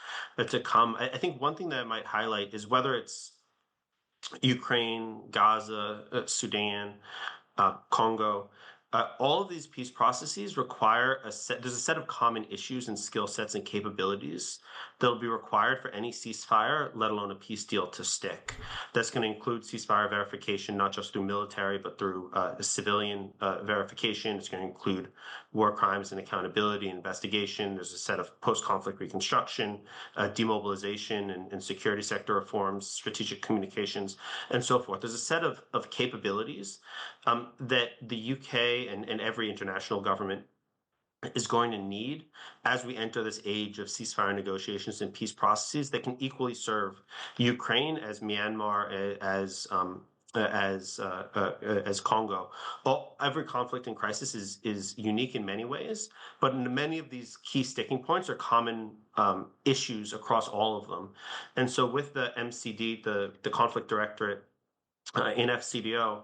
to come. I think one thing that I might highlight is whether it's Ukraine, Gaza, Sudan, Congo. All of these peace processes require there's a set of common issues and skill sets and capabilities that'll be required for any ceasefire, let alone a peace deal, to stick. That's going to include ceasefire verification, not just through military, but through civilian verification. It's going to include war crimes and accountability, investigation. There's a set of post-conflict reconstruction, demobilization and security sector reforms, strategic communications, and so forth. There's a set of capabilities that the UK and every international government is going to need as we enter this age of ceasefire negotiations and peace processes that can equally serve Ukraine, as Myanmar, as Congo. Well, every conflict and crisis is unique in many ways, but many of these key sticking points are common issues across all of them. And so with the MCD, the conflict directorate in FCDO,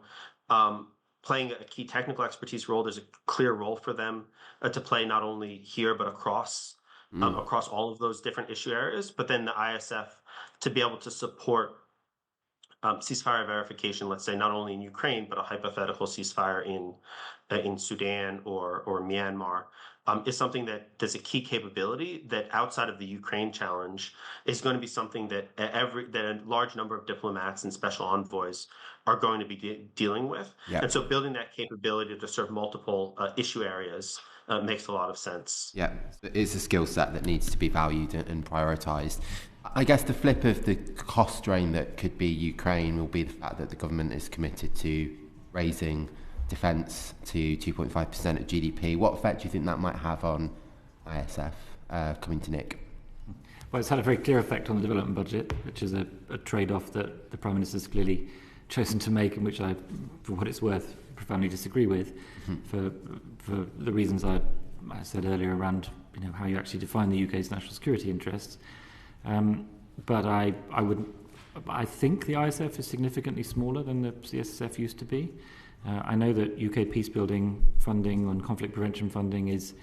playing a key technical expertise role, there's a clear role for them to play, not only here but across all of those different issue areas. But then the ISF to be able to support ceasefire verification, let's say not only in Ukraine but a hypothetical ceasefire in Sudan or Myanmar, is something that's a key capability that, outside of the Ukraine challenge, is going to be something that a large number of diplomats and special envoys are going to be dealing with. Yeah. And so building that capability to serve multiple issue areas makes a lot of sense. Yeah, it's a skill set that needs to be valued and prioritised. I guess the flip of the cost drain that could be Ukraine will be the fact that the government is committed to raising defence to 2.5% of GDP. What effect do you think that might have on ISF? Coming to Nick. Well, it's had a very clear effect on the development budget, which is a trade-off that the Prime Minister's clearly chosen to make, and which I, for what it's worth, profoundly disagree with, for the reasons I said earlier around how you actually define the UK's national security interests. But I think the ISF is significantly smaller than the CSSF used to be. I know that UK peacebuilding funding and conflict prevention funding is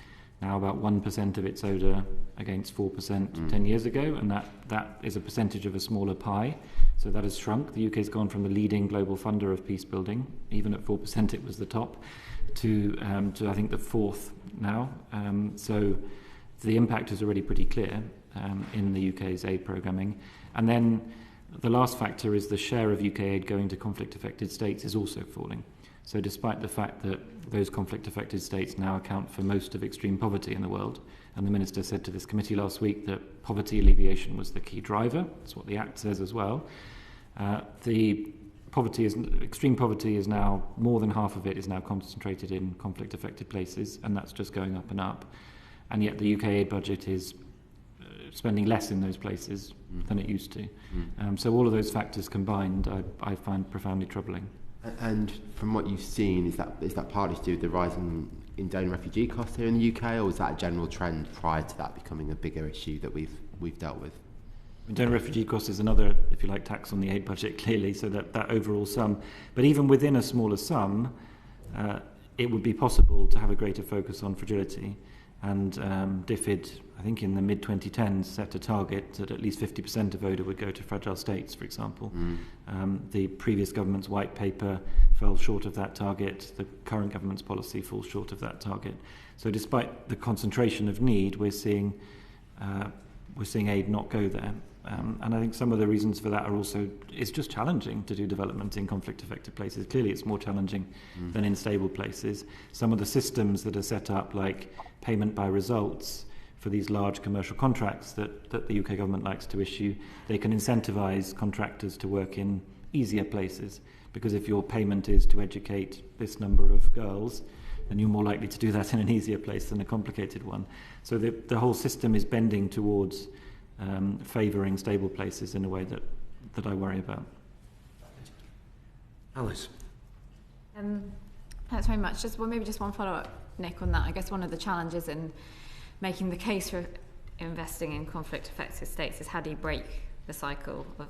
now about 1% of its ODA against 4% 10 years ago, and that is a percentage of a smaller pie. So that has shrunk. The UK has gone from the leading global funder of peacebuilding, even at 4% it was the top, to I think the fourth now. So the impact is already pretty clear in the UK's aid programming. And then the last factor is the share of UK aid going to conflict-affected states is also falling. So despite the fact that those conflict-affected states now account for most of extreme poverty in the world, and the Minister said to this committee last week that poverty alleviation was the key driver, that's what the Act says as well, extreme poverty is now, more than half of it is now concentrated in conflict-affected places, and that's just going up and up. And yet the UK aid budget is spending less in those places than it used to. So all of those factors combined, I find profoundly troubling. And from what you've seen, is that partly to do with the rise in donor refugee costs here in the UK, or was that a general trend prior to that becoming a bigger issue that we've dealt with? Donor refugee costs is another, if you like, tax on the aid budget, clearly, so that overall sum. But even within a smaller sum, it would be possible to have a greater focus on fragility. And DFID, I think in the mid-2010s, set a target that at least 50% of ODA would go to fragile states, for example. The previous government's white paper fell short of that target. The current government's policy falls short of that target. So despite the concentration of need, we're seeing aid not go there. And I think some of the reasons for that are also, it's just challenging to do development in conflict-affected places. Clearly, it's more challenging than in stable places. Some of the systems that are set up, like payment by results for these large commercial contracts that the UK government likes to issue, they can incentivise contractors to work in easier places. Because if your payment is to educate this number of girls, then you're more likely to do that in an easier place than a complicated one. So the whole system is bending towards favouring stable places in a way that I worry about. Alice. Thanks very much. Maybe just one follow-up, Nick, on that. I guess one of the challenges in making the case for investing in conflict-affected states is how do you break the cycle of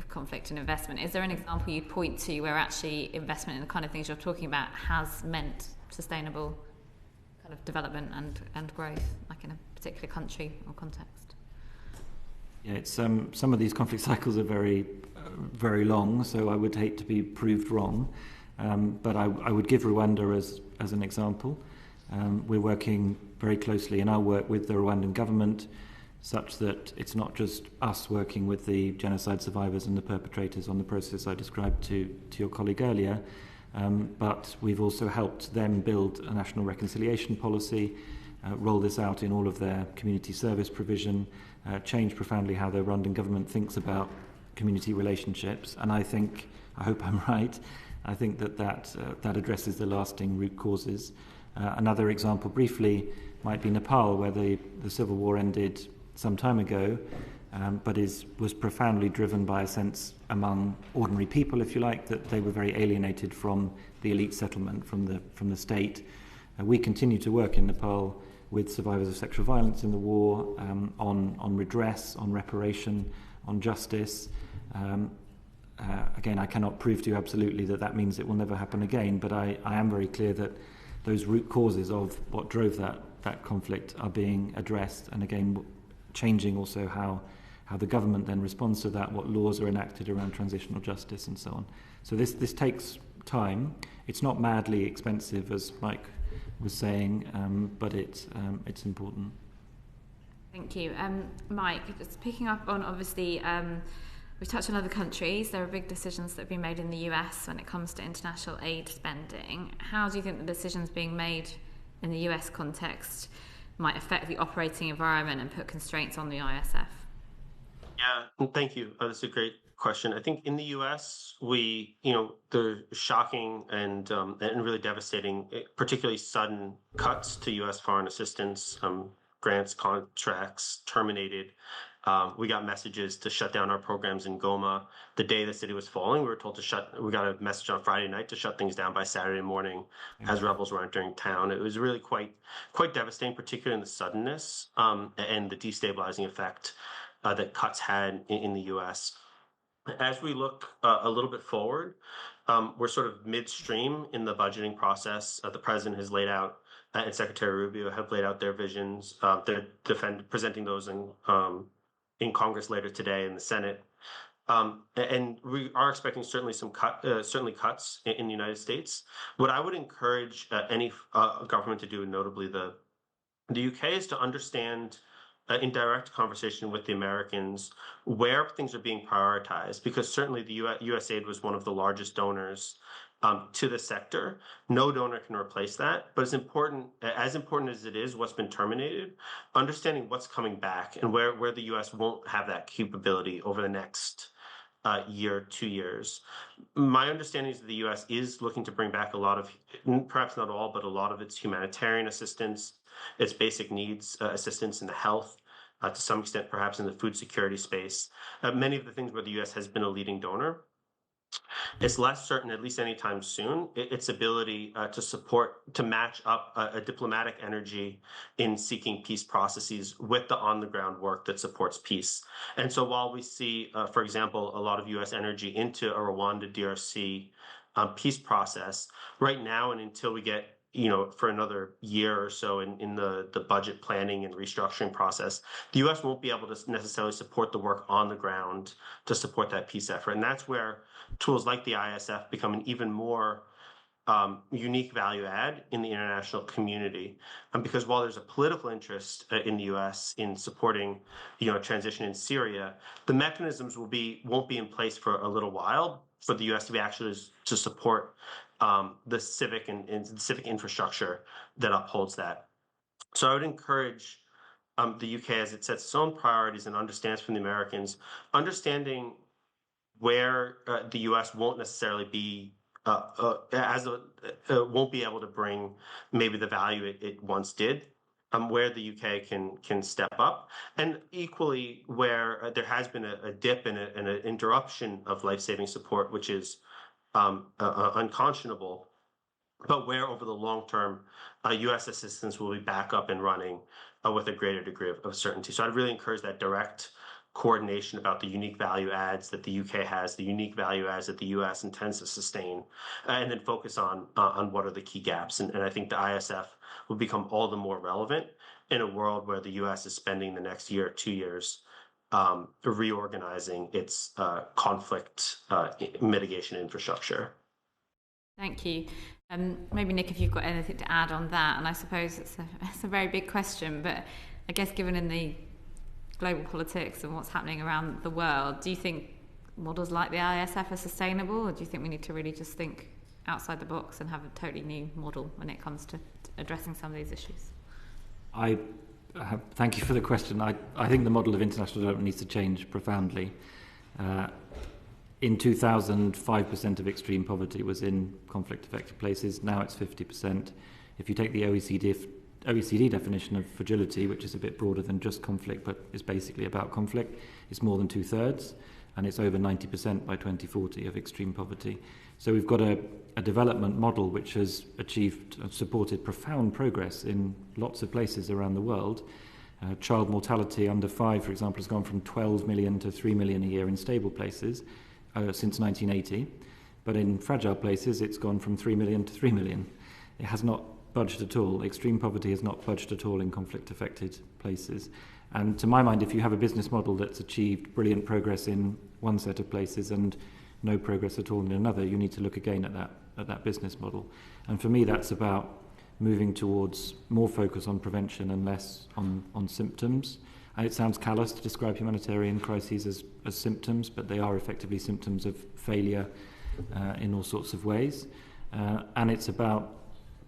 conflict and investment? Is there an example you'd point to where actually investment in the kind of things you're talking about has meant sustainable kind of development and growth, like in a particular country or context? Yeah, it's some of these conflict cycles are very, very long, so I would hate to be proved wrong. But I would give Rwanda as an example. We're working very closely in our work with the Rwandan government, such that it's not just us working with the genocide survivors and the perpetrators on the process I described to your colleague earlier, but we've also helped them build a national reconciliation policy, roll this out in all of their community service provision, change profoundly how the Rwandan government thinks about community relationships. And I hope I'm right, I think that addresses the lasting root causes. Another example briefly might be Nepal, where the civil war ended some time ago, but was profoundly driven by a sense among ordinary people, if you like, that they were very alienated from the elite settlement, from the state. We continue to work in Nepal with survivors of sexual violence in the war, on redress, on reparation, on justice. Again, I cannot prove to you absolutely that means it will never happen again, but I am very clear that those root causes of what drove that conflict are being addressed, and again, changing also how the government then responds to that, what laws are enacted around transitional justice and so on. So this takes time. It's not madly expensive, as Mike was saying, but it's important. Thank you. Mike, just picking up on, obviously, we've touched on other countries. There are big decisions that have been made in the US when it comes to international aid spending. How do you think the decisions being made in the US context might affect the operating environment and put constraints on the ISF? Yeah, thank you. That's a great question. I think in the U.S., the shocking and really devastating, particularly sudden cuts to U.S. foreign assistance, grants, contracts terminated. We got messages to shut down our programs in Goma the day the city was falling. We got a message on Friday night to shut things down by Saturday morning as rebels were entering town. It was really quite devastating, particularly in the suddenness and the destabilizing effect that cuts had in the U.S. As we look a little bit forward, we're sort of midstream in the budgeting process. The president has laid out, and Secretary Rubio have laid out their visions. They're presenting those in Congress later today in the Senate. And we are expecting certainly cuts in the United States. What I would encourage any government to do, notably the UK, is to understand in direct conversation with the Americans where things are being prioritized, because certainly the USAID was one of the largest donors to the sector. No donor can replace that, but it's important, as important as it is what's been terminated, understanding what's coming back and where the US won't have that capability over the next year, 2 years. My understanding is that the US is looking to bring back a lot of, perhaps not all, but a lot of its humanitarian assistance, its basic needs assistance in the health, to some extent perhaps in the food security space. Many of the things where the US has been a leading donor. It's less certain, at least anytime soon, its ability to match up a diplomatic energy in seeking peace processes with the on-the-ground work that supports peace. And so while we see, for example, a lot of U.S. energy into a Rwanda DRC peace process, right now and until we get for another year or so in the budget planning and restructuring process, the U.S. won't be able to necessarily support the work on the ground to support that peace effort. And that's where tools like the ISF become an even more unique value add in the international community. Because while there's a political interest in the U.S. in supporting transition in Syria, the mechanisms won't be in place for a little while for the U.S. to be actually to support the civic and civic infrastructure that upholds that. So I would encourage the UK, as it sets its own priorities and understands from the Americans, understanding where the US won't necessarily be won't be able to bring maybe the value it once did, where the UK can step up, and equally where there has been a dip and an interruption of life-saving support, which is unconscionable, but where over the long term, U.S. assistance will be back up and running with a greater degree of certainty. So I'd really encourage that direct coordination about the unique value adds that the UK has, the unique value adds that the US intends to sustain, and then focus on what are the key gaps. And I think the ISF will become all the more relevant in a world where the US is spending the next year or 2 years reorganizing its conflict mitigation infrastructure. Thank you. Maybe Nick, if you've got anything to add on that, and I suppose it's a very big question, but I guess given in the global politics and what's happening around the world, do you think models like the ISF are sustainable, or do you think we need to really just think outside the box and have a totally new model when it comes to addressing some of these issues? Thank you for the question. I think the model of international development needs to change profoundly. In 2000, 5% of extreme poverty was in conflict-affected places. Now it's 50%. If you take the OECD definition of fragility, which is a bit broader than just conflict, but is basically about conflict, it's more than 2/3, and it's over 90% by 2040 of extreme poverty. So we've got a development model which has supported profound progress in lots of places around the world. Child mortality under 5, for example, has gone from 12 million to 3 million a year in stable places since 1980. But in fragile places, it's gone from 3 million to 3 million. It has not budged at all. Extreme poverty has not budged at all in conflict-affected places. And to my mind, if you have a business model that's achieved brilliant progress in one set of places and no progress at all in another, you need to look again at that business model. And for me, that's about moving towards more focus on prevention and less on symptoms. And it sounds callous to describe humanitarian crises as symptoms, but they are effectively symptoms of failure in all sorts of ways. And it's about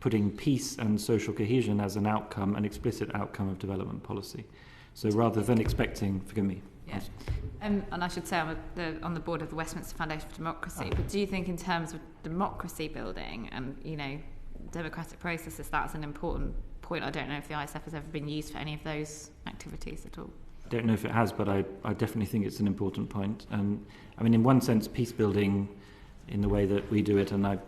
putting peace and social cohesion as an outcome, an explicit outcome of development policy. So rather than expecting, forgive me. Yeah. And I should say I'm on the board of the Westminster Foundation for Democracy, but do you think in terms of democracy building and, democratic processes, that's an important point? I don't know if the ISF has ever been used for any of those activities at all. I don't know if it has, but I definitely think it's an important point. And I mean, in one sense, peace building in the way that we do it, and I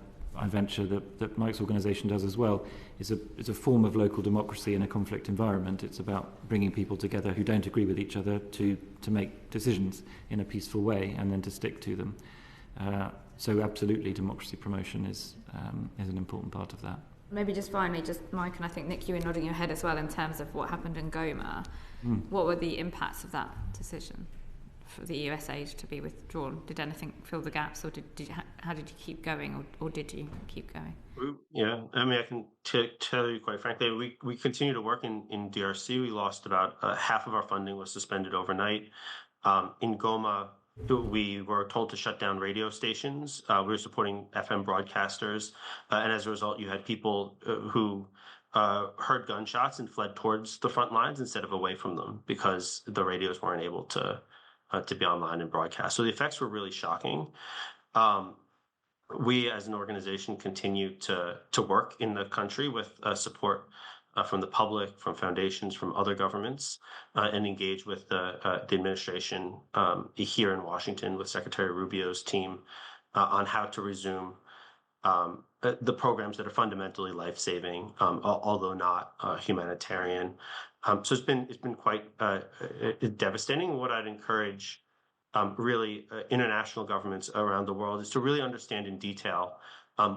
venture that Mike's organisation does as well, is a form of local democracy in a conflict environment. It's about bringing people together who don't agree with each other to make decisions in a peaceful way and then to stick to them. So absolutely, democracy promotion is an important part of that. Maybe just finally, Mike, and I think Nick, you were nodding your head as well in terms of what happened in Goma. What were the impacts of that decision? for the US aid to be withdrawn? Did anything fill the gaps, or how did you keep going, or did you keep going? Yeah, I mean, I can tell you quite frankly, we continue to work in DRC. We lost about half of our funding was suspended overnight. In Goma, we were told to shut down radio stations. We were supporting FM broadcasters, and as a result, you had people who heard gunshots and fled towards the front lines instead of away from them because the radios weren't able to be online and broadcast. So the effects were really shocking. We as an organization continue to work in the country with support from the public, from foundations, from other governments, and engage with the administration here in Washington with Secretary Rubio's team on how to resume the programs that are fundamentally life-saving, although not humanitarian. So it's been quite devastating. What I'd encourage really international governments around the world is to really understand in detail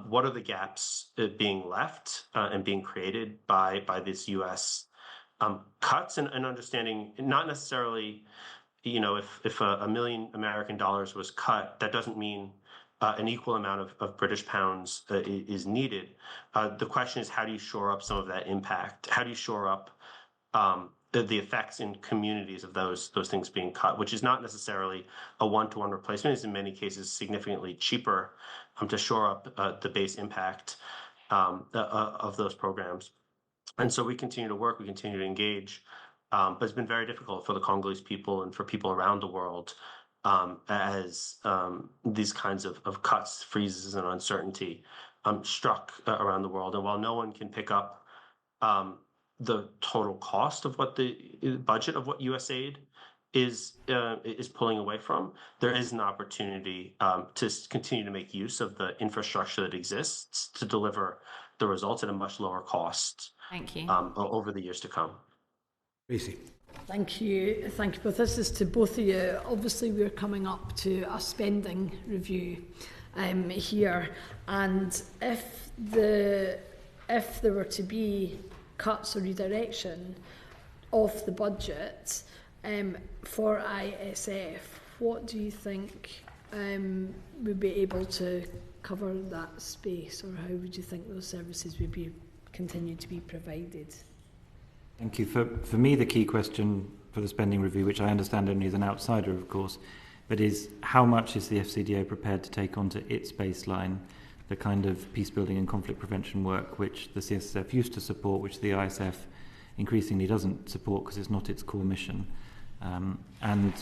what are the gaps being left and being created by this U.S. Cuts and understanding not necessarily, if $1 million American dollars was cut, that doesn't mean an equal amount of British pounds is needed. The question is, how do you shore up some of that impact? How do you shore up the effects in communities of those things being cut, which is not necessarily a one-to-one replacement. Is in many cases significantly cheaper to shore up the base impact of those programs. And so we continue to work, we continue to engage, but it's been very difficult for the Congolese people and for people around the world as these kinds of cuts, freezes, and uncertainty struck around the world. And while no one can pick up the total cost of what the budget of what USAID is pulling away from, there is an opportunity to continue to make use of the infrastructure that exists to deliver the results at a much lower cost. Thank you. Over the years to come. Tracy. Thank you both. This is to both of you. Obviously, we're coming up to a spending review here, and if there were to be cuts or redirection of the budget for ISF, what do you think would be able to cover that space, or how would you think those services would be continue to be provided? Thank you. For me, the key question for the spending review, which I understand only as an outsider, of course, but is how much is the FCDO prepared to take onto its baseline the kind of peace building and conflict prevention work which the CSSF used to support, which the ISF increasingly doesn't support because it's not its core mission. And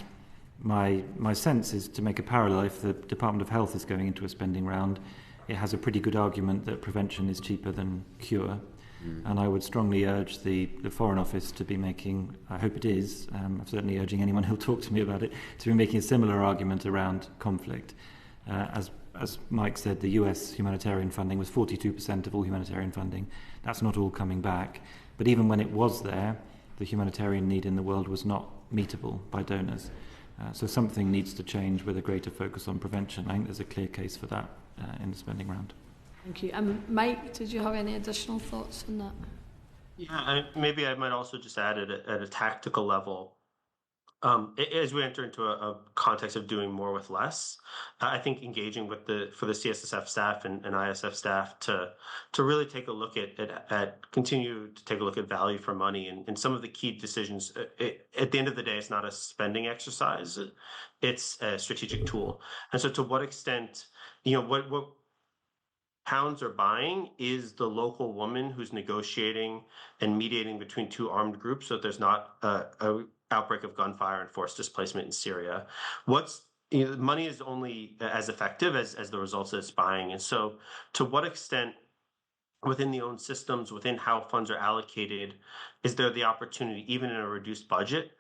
my sense is, to make a parallel, if the Department of Health is going into a spending round, it has a pretty good argument that prevention is cheaper than cure. And I would strongly urge the Foreign Office to be making, I hope it is, I'm certainly urging anyone who'll talk to me about it, to be making a similar argument around conflict. As Mike said, the US humanitarian funding was 42% of all humanitarian funding. That's not all coming back. But even when it was there, the humanitarian need in the world was not meetable by donors. So something needs to change with a greater focus on prevention. I think there's a clear case for that in the spending round. Thank you. Mike, did you have any additional thoughts on that? Yeah, maybe I might also just add at a tactical level, as we enter into a context of doing more with less, I think engaging with for the CSSF staff and ISF staff to really take a look continue to take a look at value for money and some of the key decisions. At the end of the day, it's not a spending exercise; it's a strategic tool. And so, to what extent, what pounds are buying is the local woman who's negotiating and mediating between two armed groups so that there's not a outbreak of gunfire and forced displacement in Syria. Money is only as effective as the results that it's buying. And so to what extent within the own systems, within how funds are allocated, is there the opportunity, even in a reduced budget,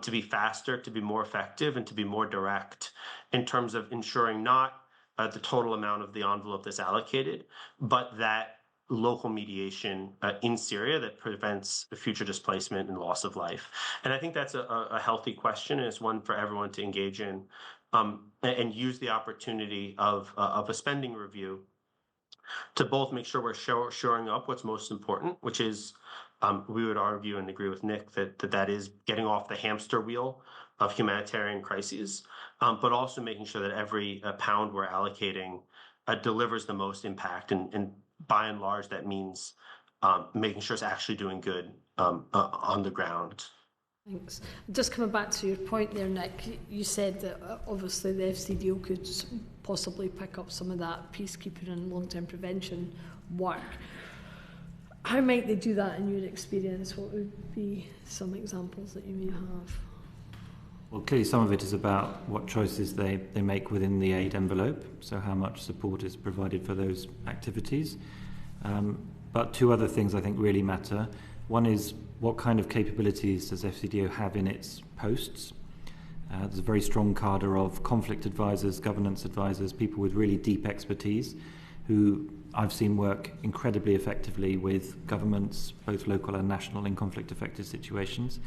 to be faster, to be more effective, and to be more direct in terms of ensuring not the total amount of the envelope that's allocated, but that local mediation in Syria that prevents future displacement and loss of life. And I think that's a healthy question, and it's one for everyone to engage in and use the opportunity of a spending review to both make sure we're shoring up what's most important, which is we would argue and agree with Nick that is getting off the hamster wheel humanitarian crises, but also making sure that every pound we're allocating delivers the most impact. And by and large, that means making sure it's actually doing good on the ground. Thanks. Just coming back to your point there, Nick, you said that obviously the FCDO could possibly pick up some of that peacekeeping and long-term prevention work. How might they do that in your experience? What would be some examples that you may have? Well, clearly some of it is about what choices they make within the aid envelope, so how much support is provided for those activities. But two other things I think really matter. One is what kind of capabilities does FCDO have in its posts? There's a very strong cadre of conflict advisors, governance advisors, people with really deep expertise who I've seen work incredibly effectively with governments, both local and national, in conflict-affected situations,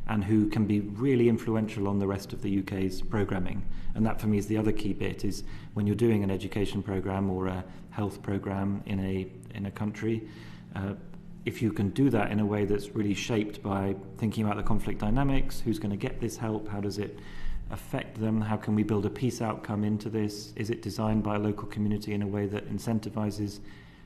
and who can be really influential on the rest of the UK's programming. And that for me is the other key bit, is when you're doing an education programme or a health programme in a country, if you can do that in a way that's really shaped by thinking about the conflict dynamics, who's going to get this help, how does it affect them, how can we build a peace outcome into this, is it designed by a local community in a way that incentivises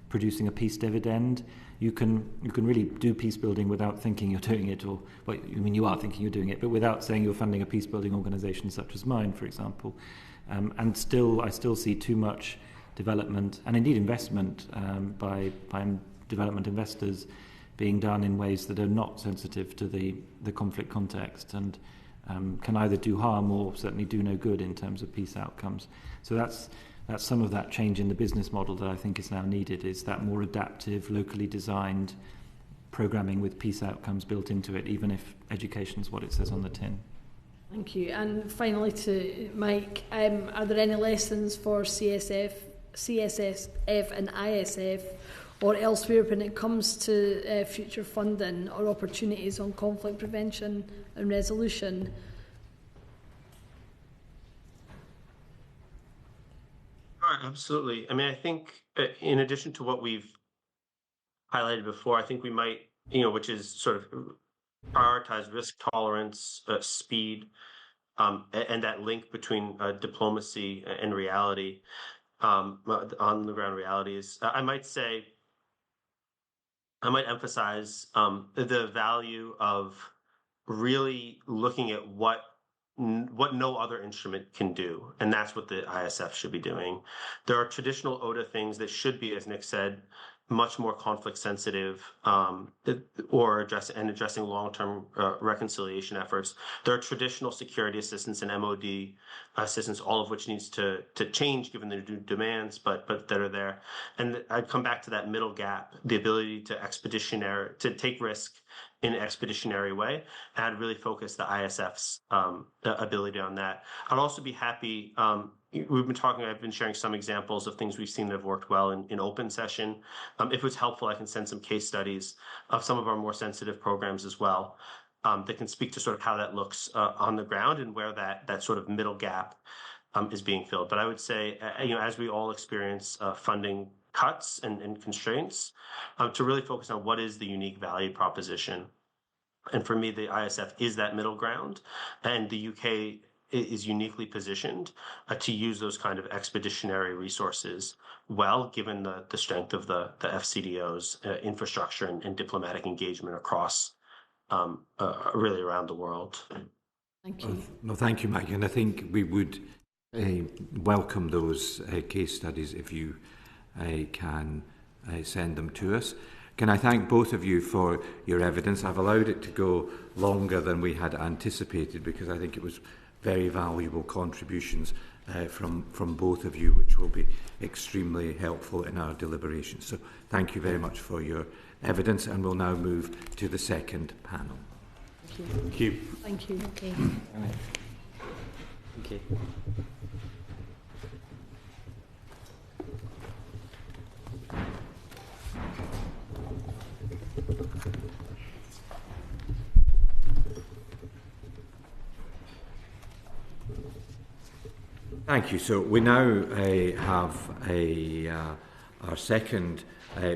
producing a peace dividend, you can really do peace building without thinking you're doing it, or, well, I mean you are thinking you're doing it, but without saying you're funding a peace building organisation such as mine, for example. And I still see too much development, and indeed investment by development investors being done in ways that are not sensitive to the conflict context and can either do harm or certainly do no good in terms of peace outcomes. So that's some of that change in the business model that I think is now needed, is that more adaptive, locally designed programming with peace outcomes built into it, even if education is what it says on the tin. Thank you. And finally to Mike, are there any lessons for CSSF and ISF or elsewhere when it comes to future funding or opportunities on conflict prevention and resolution? Sure, absolutely. I mean, I think in addition to what we've highlighted before, I think we might, which is sort of prioritize risk tolerance, speed, and that link between diplomacy and reality, on the ground realities. I might emphasize the value of really looking at what no other instrument can do, and that's what the ISF should be doing. There are traditional ODA things that should be, as Nick said, much more conflict sensitive, or addressing long-term reconciliation efforts. There are traditional security assistance and MOD assistance, all of which needs to change given the new demands, but that are there. And I'd come back to that middle gap, the ability to take risk in an expeditionary way, and I'd really focus the ISF's ability on that. I'd also be happy. I've been sharing some examples of things we've seen that have worked well in open session. If it's helpful, I can send some case studies of some of our more sensitive programs as well, that can speak to sort of how that looks on the ground and where that sort of middle gap is being filled. But I would say, as we all experience funding cuts and constraints, to really focus on what is the unique value proposition. And for me, the ISF is that middle ground, and the UK is uniquely positioned to use those kind of expeditionary resources well, given the strength of the FCDO's infrastructure and diplomatic engagement across really around the world. Thank you. No, thank you, Mike. And I think we would welcome those case studies if you can send them to us. Can I thank both of you for your evidence? I've allowed it to go longer than we had anticipated because I think it was very valuable contributions from both of you, which will be extremely helpful in our deliberations. So thank you very much for your evidence, and we'll now move to the second panel. Thank you. Thank you. Thank you. Okay. Thank you. Thank you. So we now have our second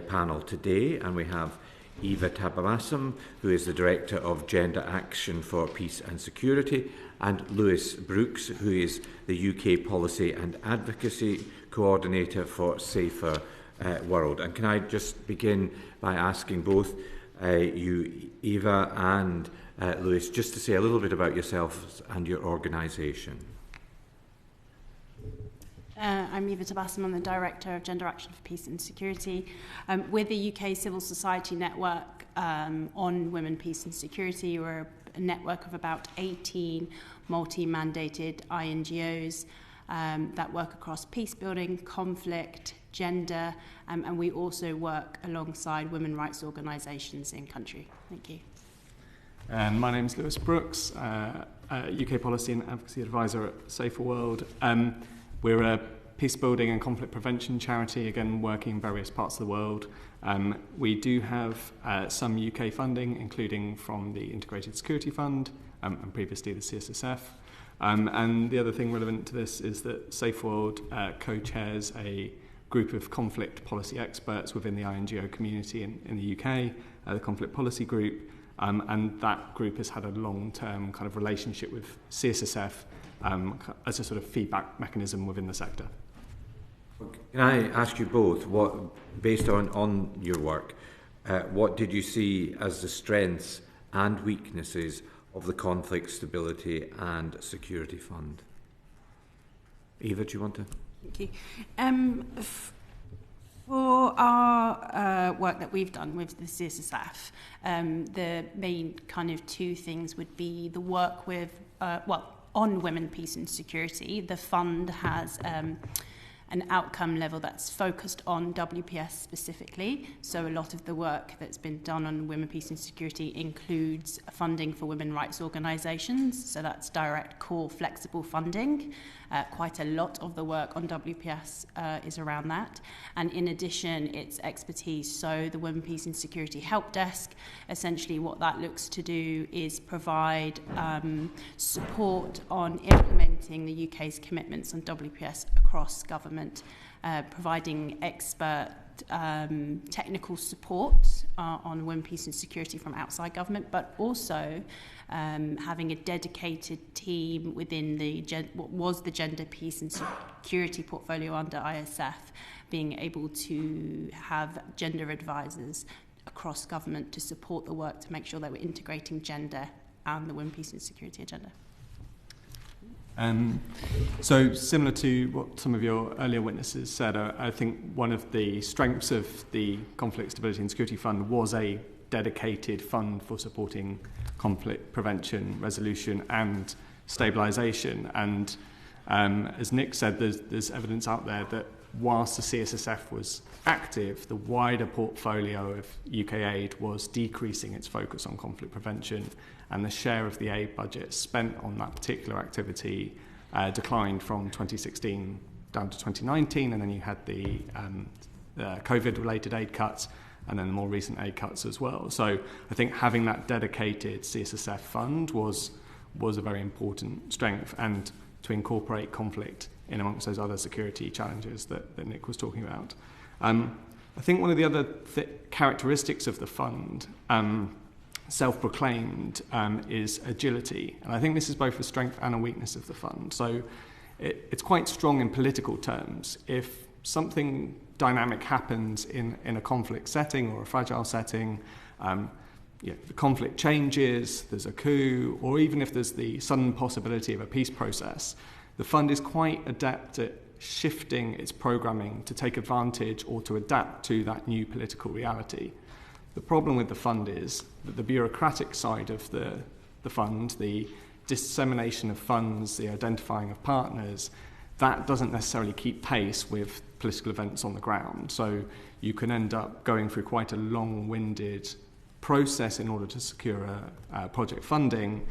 panel today, and we have Eva Tabbasam, who is the Director of Gender Action for Peace and Security, and Lewis Brooks, who is the UK Policy and Advocacy Coordinator for Saferworld. And can I just begin by asking both you, Eva and Lewis, just to say a little bit about yourselves and your organisation. I'm Eva Tabbasam. I'm the Director of Gender Action for Peace and Security. We're the UK Civil Society Network on Women, Peace and Security. We're a network of about 18 multi-mandated INGOs that work across peace building, conflict, gender, and we also work alongside women rights organisations in country. Thank you. And my name is Lewis Brooks, UK Policy and Advocacy Advisor at Saferworld. We're a peace building and conflict prevention charity, again working in various parts of the world. We do have some UK funding, including from the Integrated Security Fund and previously the CSSF. And the other thing relevant to this is that Saferworld co-chairs a group of conflict policy experts within the INGO community in the UK, the Conflict Policy Group, and that group has had a long-term kind of relationship with CSSF as a sort of feedback mechanism within the sector. Can I ask you both, what, based on your work, what did you see as the strengths and weaknesses of the Conflict Stability and Security Fund? Eva, do you want to? Thank you. For our work that we've done with the CSSF, the main kind of two things would be the work with, on women, peace and security. The fund has an outcome level that's focused on WPS specifically. So a lot of the work that's been done on women, peace and security includes funding for women rights organisations. So that's direct, core, flexible funding. Quite a lot of the work on WPS is around that. And in addition, it's expertise. So the Women, Peace and Security Help Desk, essentially what that looks to do is provide support on implementing the UK's commitments on WPS across government, providing expert technical support on women, peace and security from outside government, but also having a dedicated team within what was the gender, peace and security portfolio under ISF, being able to have gender advisors across government to support the work to make sure that we're integrating gender and the women, peace and security agenda. So similar to what some of your earlier witnesses said, I think one of the strengths of the Conflict Stability and Security Fund was a dedicated fund for supporting conflict prevention, resolution and stabilisation. And as Nick said, there's evidence out there that whilst the CSSF was active, the wider portfolio of UK aid was decreasing its focus on conflict prevention, and the share of the aid budget spent on that particular activity declined from 2016 down to 2019, and then you had the COVID-related aid cuts, and then the more recent aid cuts as well. So I think having that dedicated CSSF fund was a very important strength, and to incorporate conflict in amongst those other security challenges that Nick was talking about. I think one of the other characteristics of the fund, self-proclaimed, is agility. And I think this is both a strength and a weakness of the fund. So it's quite strong in political terms. If something dynamic happens in a conflict setting or a fragile setting, the conflict changes, there's a coup, or even if there's the sudden possibility of a peace process, the fund is quite adept at shifting its programming to take advantage or to adapt to that new political reality. The problem with the fund is that the bureaucratic side of the fund, the dissemination of funds, the identifying of partners, that doesn't necessarily keep pace with political events on the ground. So you can end up going through quite a long-winded process in order to secure a project funding,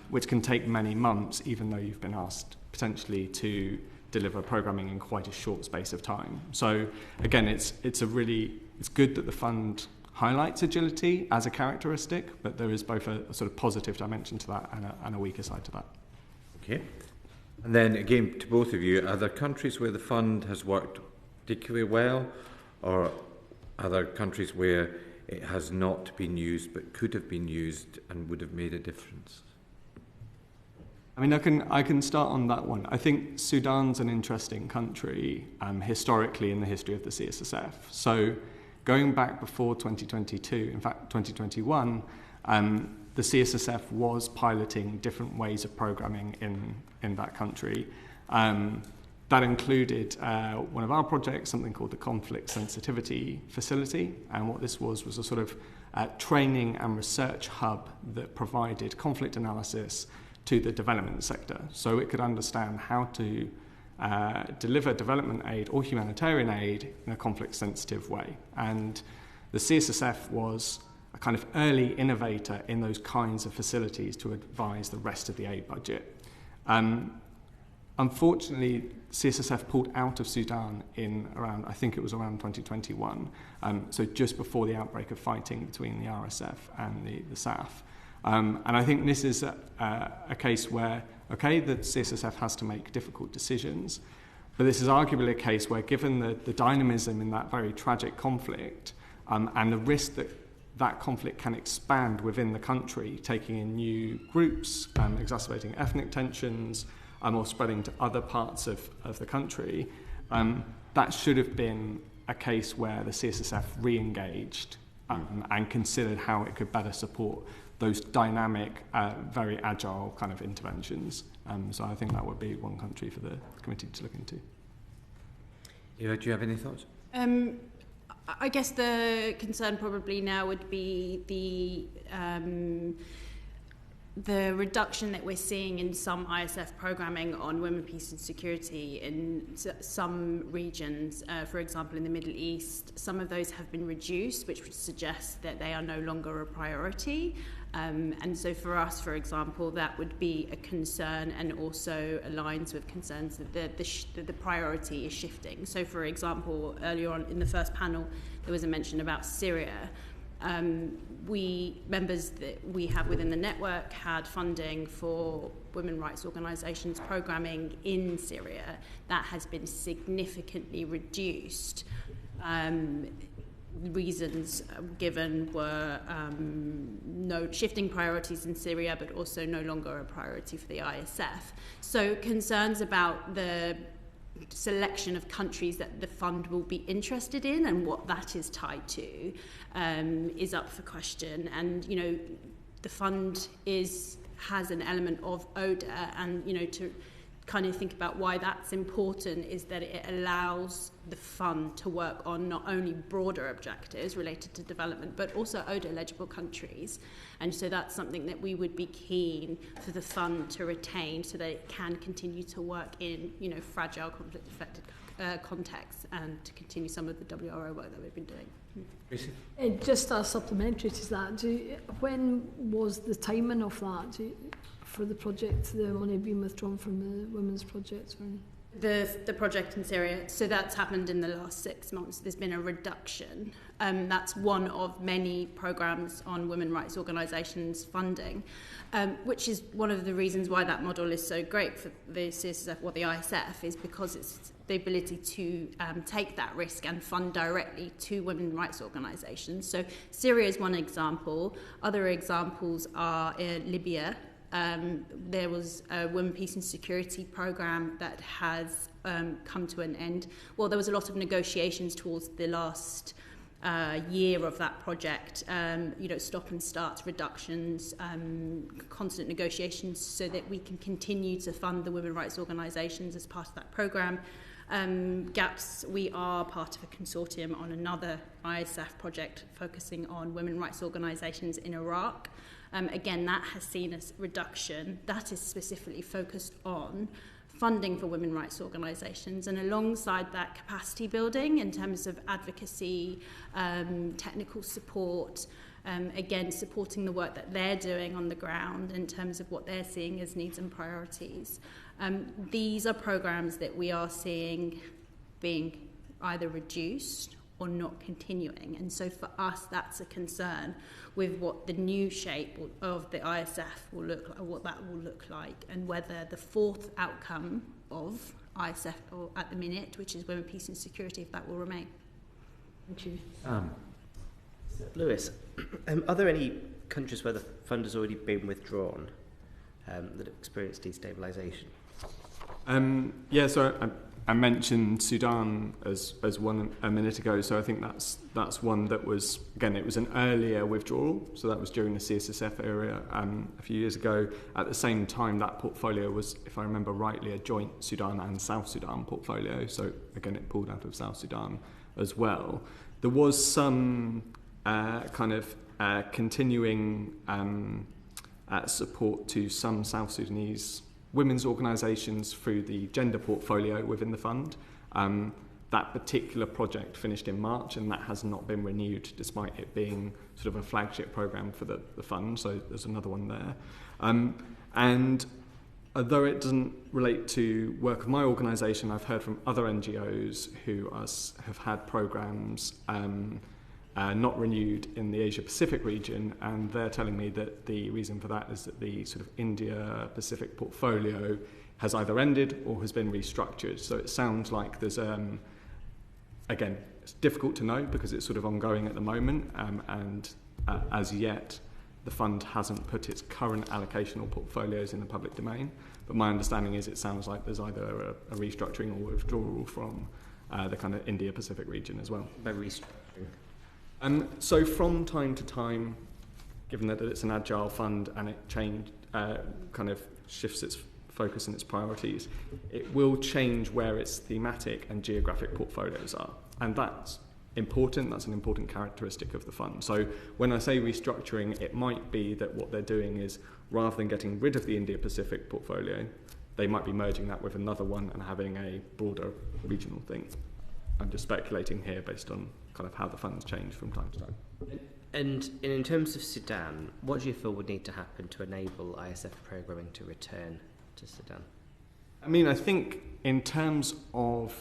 which can take many months, even though you've been asked potentially to deliver programming in quite a short space of time. So again, it's good that the fund highlights agility as a characteristic, but there is both a sort of positive dimension to that and a weaker side to that. Okay. And then again, to both of you, are there countries where the fund has worked particularly well, or are there countries where it has not been used but could have been used and would have made a difference? I mean, I can start on that one. I think Sudan's an interesting country historically in the history of the CSSF. So going back before 2022, in fact 2021, the CSSF was piloting different ways of programming in that country. That included one of our projects, something called the Conflict Sensitivity Facility, and what this was a sort of training and research hub that provided conflict analysis to the development sector, so it could understand how to deliver development aid or humanitarian aid in a conflict-sensitive way. And the CSSF was a kind of early innovator in those kinds of facilities to advise the rest of the aid budget. Unfortunately, CSSF pulled out of Sudan in around, I think it was around 2021, so just before the outbreak of fighting between the RSF and the SAF. And I think this is a case where, okay, the CSSF has to make difficult decisions, but this is arguably a case where, given the dynamism in that very tragic conflict and the risk that that conflict can expand within the country, taking in new groups, exacerbating ethnic tensions, or spreading to other parts of the country, that should have been a case where the CSSF re-engaged and considered how it could better support those dynamic, very agile kind of interventions. So I think that would be one country for the committee to look into. Eva, do you have any thoughts? I guess the concern probably now would be the reduction that we're seeing in some ISF programming on women, peace and security in some regions, for example in the Middle East. Some of those have been reduced, which would suggest that they are no longer a priority. And so for us, for example, that would be a concern, and also aligns with concerns that the priority is shifting. So for example, earlier on in the first panel, there was a mention about Syria. Members that we have within the network had funding for women rights organisations programming in Syria. That has been significantly reduced. Reasons given were no shifting priorities in Syria, but also no longer a priority for the ISF. So concerns about the selection of countries that the fund will be interested in and what that is tied to is up for question. And the fund has an element of ODA, and to kind of think about why that's important is that it allows the fund to work on not only broader objectives related to development, but also ODA eligible countries. And so that's something that we would be keen for the fund to retain, so that it can continue to work in fragile conflict affected contexts, and to continue some of the WRO work that we've been doing. And just a supplementary to that, when was the timing of that? For the project, the money being withdrawn from the women's project? The project in Syria, so that's happened in the last 6 months. There's been a reduction. That's one of many programmes on women rights organisations funding, which is one of the reasons why that model is so great for the CSSF or the ISF, is because it's the ability to take that risk and fund directly to women rights organisations. So Syria is one example. Other examples are in Libya. There was a Women, Peace and Security programme that has come to an end. Well, there was a lot of negotiations towards the last year of that project, stop and start reductions, constant negotiations, so that we can continue to fund the women rights organisations as part of that programme. GAPS, we are part of a consortium on another ISF project focusing on women rights organisations in Iraq. Again, that has seen a reduction. That is specifically focused on funding for women rights organisations, and alongside that, capacity building in terms of advocacy, technical support, again, supporting the work that they're doing on the ground in terms of what they're seeing as needs and priorities. These are programmes that we are seeing being either reduced or not continuing. And so for us, that's a concern with what the new shape of the ISF will look like, what that will look like, and whether the fourth outcome of ISF or at the minute, which is women, peace and security, if that will remain. Thank you. Lewis, are there any countries where the fund has already been withdrawn that have experienced destabilisation? So I mentioned Sudan as one a minute ago, so I think that's one that was, again, it was an earlier withdrawal, so that was during the CSSF era a few years ago. At the same time, that portfolio was, if I remember rightly, a joint Sudan and South Sudan portfolio, so again, it pulled out of South Sudan as well. There was some continuing support to some South Sudanese women's organisations through the gender portfolio within the fund. That particular project finished in March, and that has not been renewed despite it being sort of a flagship programme for the fund, so there's another one there. And although it doesn't relate to work of my organisation, I've heard from other NGOs who have had programmes not renewed in the Asia-Pacific region, and they're telling me that the reason for that is that the sort of India-Pacific portfolio has either ended or has been restructured. So it sounds like there's, again, it's difficult to know because it's sort of ongoing at the moment, and as yet the fund hasn't put its current allocational portfolios in the public domain. But my understanding is it sounds like there's either a restructuring or withdrawal from the kind of India-Pacific region as well. By restructuring? So from time to time, given that it's an agile fund and it kind of shifts its focus and its priorities, it will change where its thematic and geographic portfolios are. And that's important. That's an important characteristic of the fund. So when I say restructuring, it might be that what they're doing is, rather than getting rid of the India-Pacific portfolio, they might be merging that with another one and having a broader regional thing. I'm just speculating here based on kind of how the funds change from time to time. And in terms of Sudan, what do you feel would need to happen to enable ISF programming to return to Sudan? I mean, I think in terms of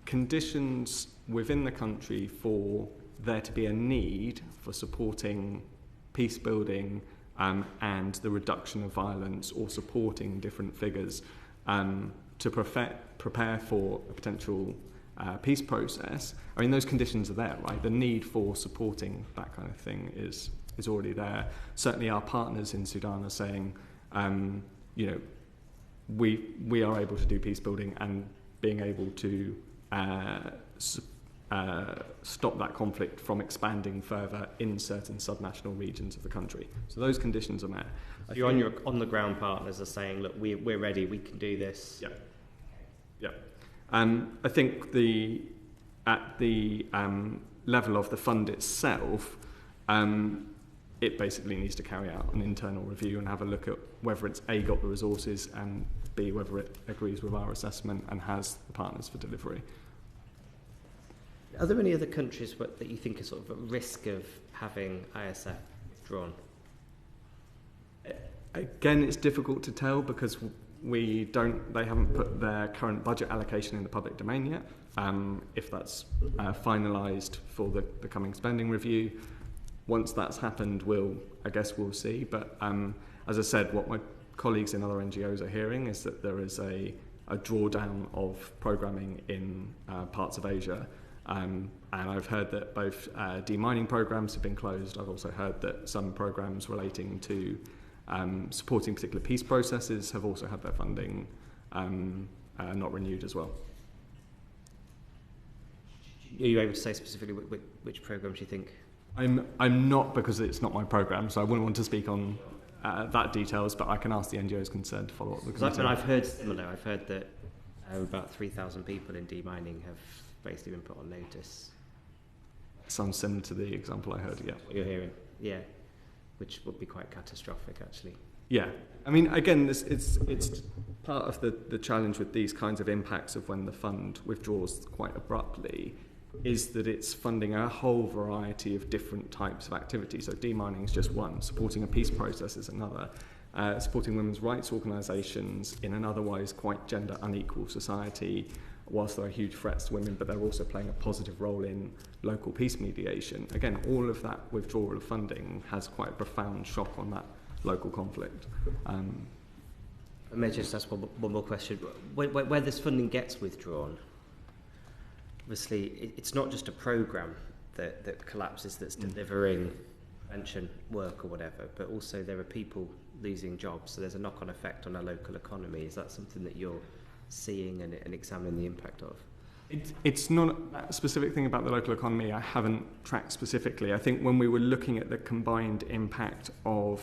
conditions within the country for there to be a need for supporting peace building and the reduction of violence, or supporting different figures to prepare for a potential peace process, I mean, those conditions are there, right? The need for supporting that kind of thing is already there. Certainly our partners in Sudan are saying, we are able to do peace building, and being able to stop that conflict from expanding further in certain subnational regions of the country. So those conditions are met. Your on-the-ground partners are saying, look, we're ready, we can do this. Yeah. I think at the level of the fund itself, it basically needs to carry out an internal review and have a look at whether it's A, got the resources, and B, whether it agrees with our assessment and has the partners for delivery. Are there any other countries that you think are sort of at risk of having ISF withdrawn? Again, it's difficult to tell because they haven't put their current budget allocation in the public domain yet. If that's finalised for the coming spending review, once that's happened, we'll see. But as I said, what my colleagues in other NGOs are hearing is that there is a drawdown of programming in parts of Asia. And I've heard that both demining programs have been closed. I've also heard that some programs relating to supporting particular peace processes have also had their funding not renewed as well. Are you able to say specifically which programs you think? I'm not, because it's not my program, so I wouldn't want to speak on that details, but I can ask the NGOs concerned to follow up. Because I've heard similar. I've heard that about 3,000 people in demining have basically been put on notice. Sounds similar to the example I heard, yeah. What you're hearing, yeah. Which would be quite catastrophic, actually. Yeah. I mean, again, it's part of the challenge with these kinds of impacts of when the fund withdraws quite abruptly, is that it's funding a whole variety of different types of activities. So demining is just one, supporting a peace process is another, supporting women's rights organisations in an otherwise quite gender unequal society, whilst there are huge threats to women, but they're also playing a positive role in local peace mediation. Again, all of that withdrawal of funding has quite a profound shock on that local conflict. I may just ask one more question. Where this funding gets withdrawn, obviously it's not just a programme that collapses that's delivering pension work or whatever, but also there are people losing jobs, so there's a knock-on effect on our local economy. Is that something that you're seeing and examining the impact of? It's not a specific thing about the local economy I haven't tracked specifically. I think when we were looking at the combined impact of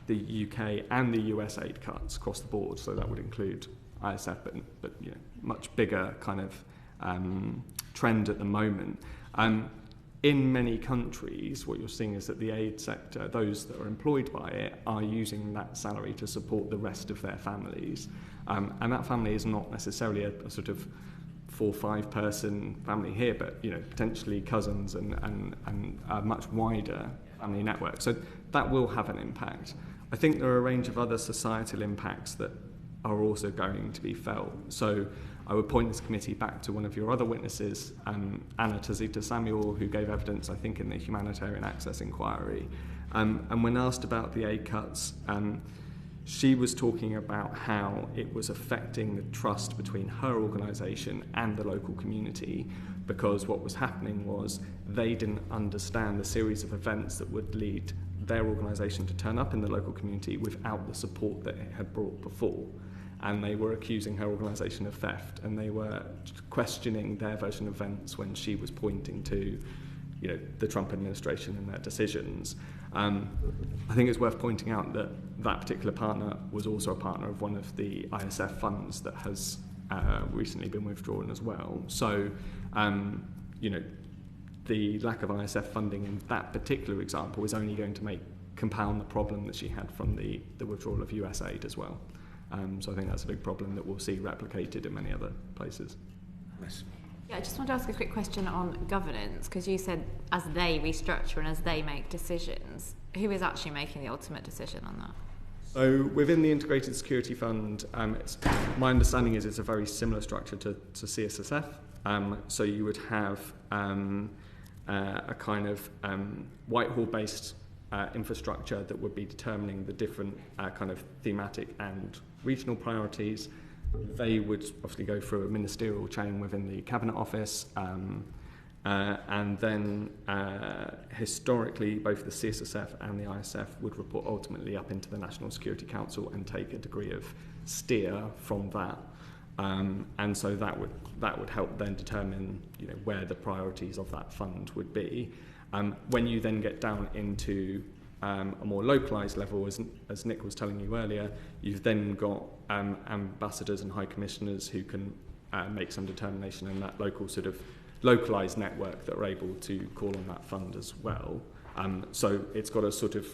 the UK and the US aid cuts across the board, so that would include ISF, but you know, much bigger kind of trend at the moment. In many countries, what you're seeing is that the aid sector, those that are employed by it, are using that salary to support the rest of their families. And that family is not necessarily a sort of 4 or 5 person family here, but you know, potentially cousins and a much wider family network. So that will have an impact. I think there are a range of other societal impacts that are also going to be felt. So I would point this committee back to one of your other witnesses, Anna Tazita Samuel, who gave evidence, I think, in the humanitarian access inquiry. And when asked about the aid cuts, she was talking about how it was affecting the trust between her organisation and the local community, because what was happening was they didn't understand the series of events that would lead their organisation to turn up in the local community without the support that it had brought before. And they were accusing her organisation of theft, and they were questioning their version of events when she was pointing to, you know, the Trump administration and their decisions. I think it's worth pointing out that that particular partner was also a partner of one of the ISF funds that has recently been withdrawn as well. So, you know, the lack of ISF funding in that particular example is only going to compound the problem that she had from the withdrawal of US aid as well. So I think that's a big problem that we'll see replicated in many other places. Yes. Yeah, I just want to ask a quick question on governance, because you said as they restructure and as they make decisions, who is actually making the ultimate decision on that? So within the Integrated Security Fund, my understanding is it's a very similar structure to CSSF. So you would have a kind of Whitehall-based infrastructure that would be determining the different kind of thematic and regional priorities. They would obviously go through a ministerial chain within the Cabinet Office, and then historically both the CSSF and the ISF would report ultimately up into the National Security Council and take a degree of steer from that. And so that would help then determine, you know, where the priorities of that fund would be. When you then get down into a more localised level, as Nick was telling you earlier, you've then got ambassadors and high commissioners who can make some determination in that local sort of localised network that are able to call on that fund as well. So it's got a sort of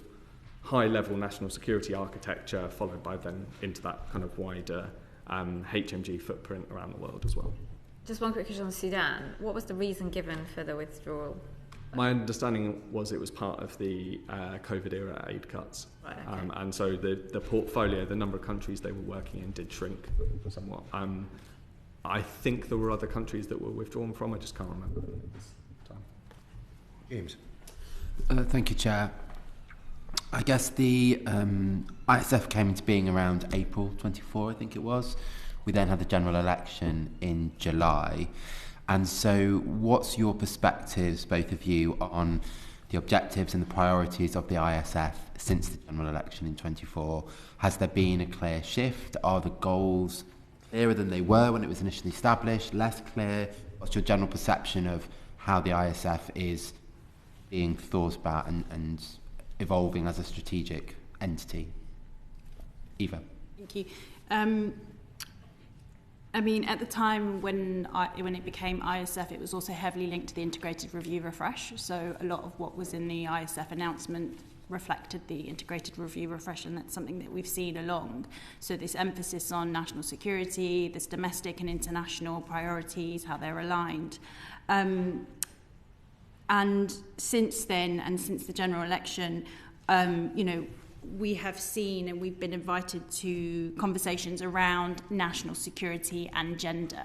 high-level national security architecture followed by then into that kind of wider HMG footprint around the world as well. Just one quick question on Sudan. What was the reason given for the withdrawal? My understanding was it was part of the COVID-era aid cuts. Right, okay. And so the portfolio, the number of countries they were working in did shrink somewhat. I think there were other countries that were withdrawn from, I just can't remember at this time. James. Thank you, Chair. I guess the ISF came into being around April 24, I think it was. We then had the general election in July. And so what's your perspectives, both of you, on the objectives and the priorities of the ISF since the general election in 24? Has there been a clear shift? Are the goals clearer than they were when it was initially established, less clear? What's your general perception of how the ISF is being thought about and evolving as a strategic entity? Eva. Thank you. I mean, at the time when it became ISF, it was also heavily linked to the integrated review refresh. So a lot of what was in the ISF announcement reflected the integrated review refresh, and that's something that we've seen along. So this emphasis on national security, this domestic and international priorities, how they're aligned. And since then, and since the general election, you know, we have seen and we've been invited to conversations around national security and gender.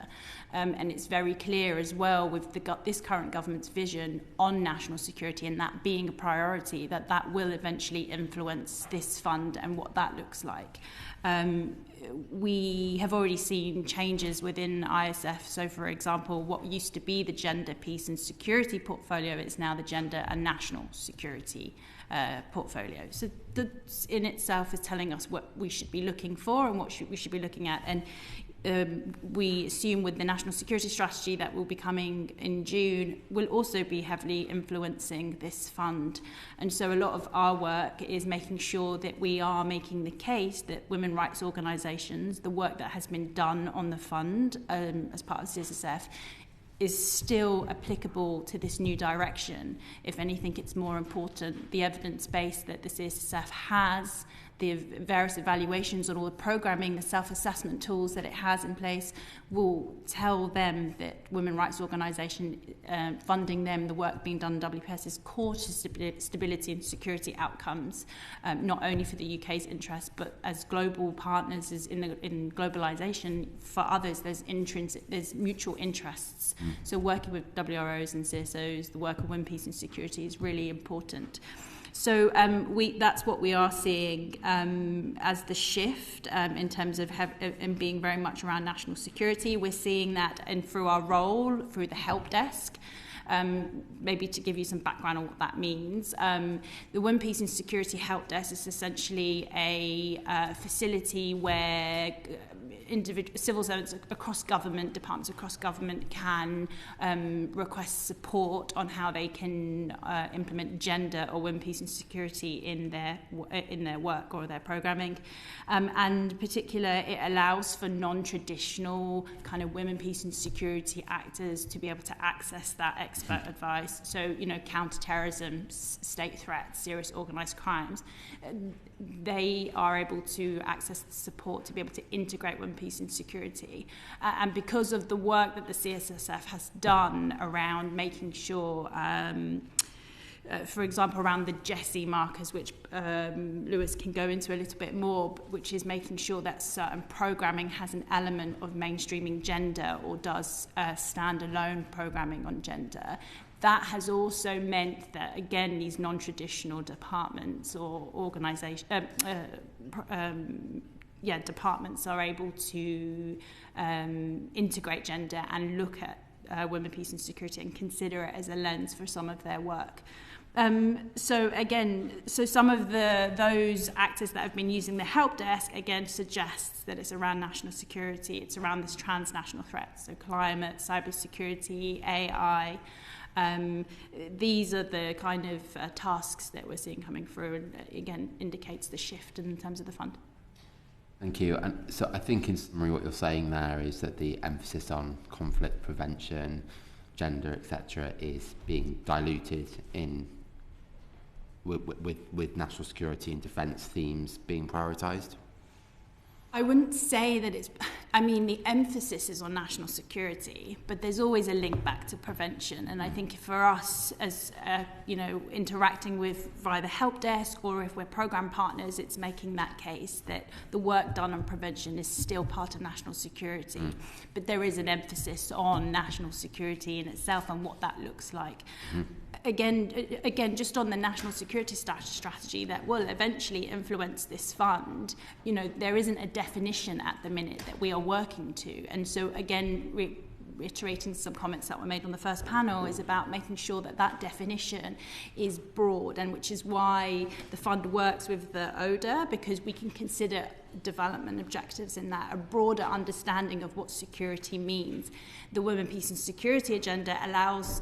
And it's very clear as well with this current government's vision on national security and that being a priority, that will eventually influence this fund and what that looks like. we have already seen changes within ISF. So, for example, what used to be the gender, peace and security portfolio is now the gender and national security portfolio. So that in itself is telling us what we should be looking for and what we should be looking at. And we assume with the national security strategy that will be coming in June will also be heavily influencing this fund. And so a lot of our work is making sure that we are making the case that women rights organisations, the work that has been done on the fund as part of CSSF, is still applicable to this new direction. If anything, it's more important. The evidence base that the CSSF has, the various evaluations on all the programming, the self-assessment tools that it has in place will tell them that women rights organisation funding them, the work being done in WPS is core to stability and security outcomes, not only for the UK's interest, but as global partners in globalisation, for others there's mutual interests. So working with WROs and CSOs, the work of women, peace and security is really important. So that's what we are seeing as the shift in terms of being very much around national security. We're seeing that and through our role, through the help desk. Maybe to give you some background on what that means. The Women, Peace and Security Help Desk is essentially a facility where civil servants across government, departments across government can request support on how they can implement gender or women, peace and security in their work or their programming. And in particular, it allows for non-traditional kind of women, peace and security actors to be able to access that expert advice. So, counter-terrorism, state threats, serious organised crimes, they are able to access the support to be able to integrate women, peace and security. And because of the work that the CSSF has done around making sure, for example, around the GESI markers, which Lewis can go into a little bit more, which is making sure that certain programming has an element of mainstreaming gender or does standalone programming on gender. That has also meant that, again, these non-traditional departments or departments are able to integrate gender and look at women, peace and security and consider it as a lens for some of their work. So some of those actors that have been using the help desk, again, suggests that it's around national security, it's around this transnational threat, so climate, cybersecurity, AI. These are the kind of tasks that we're seeing coming through, and again indicates the shift in terms of the fund. Thank you. And so I think in summary what you're saying there is that the emphasis on conflict prevention, gender, etc., is being diluted in with national security and defence themes being prioritised. I wouldn't say that the emphasis is on national security, but there's always a link back to prevention. And I think for us, as interacting with via the help desk, or if we're program partners, it's making that case that the work done on prevention is still part of national security. But there is an emphasis on national security in itself and what that looks like. Again, just on the national security strategy that will eventually influence this fund, there isn't a definition at the minute that we are working to. And so, again, reiterating some comments that were made on the first panel, is about making sure that that definition is broad, and which is why the fund works with the ODA, because we can consider development objectives in that, a broader understanding of what security means. The Women, Peace and Security agenda allows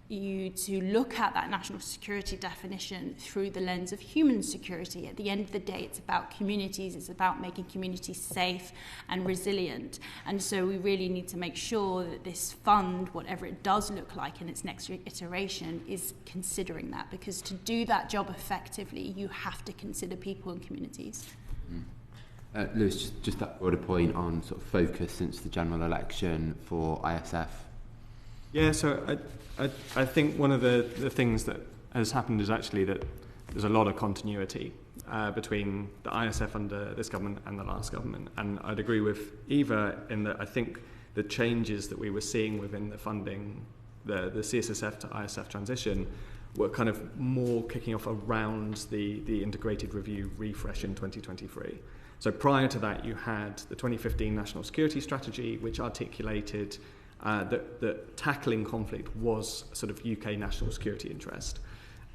you to look at that national security definition through the lens of human security. At the end of the day, it's about communities, it's about making communities safe and resilient. And so we really need to make sure that this fund, whatever it does look like in its next iteration, is considering that, because to do that job effectively, you have to consider people and communities. Lewis, just that broader point on sort of focus since the general election for ISF. Yeah, so I think one of the things that has happened is actually that there's a lot of continuity between the ISF under this government and the last government. And I'd agree with Eva in that I think the changes that we were seeing within the funding, the CSSF to ISF transition, were kind of more kicking off around the integrated review refresh in 2023. So prior to that, you had the 2015 National Security Strategy, which articulated that tackling conflict was a sort of UK national security interest.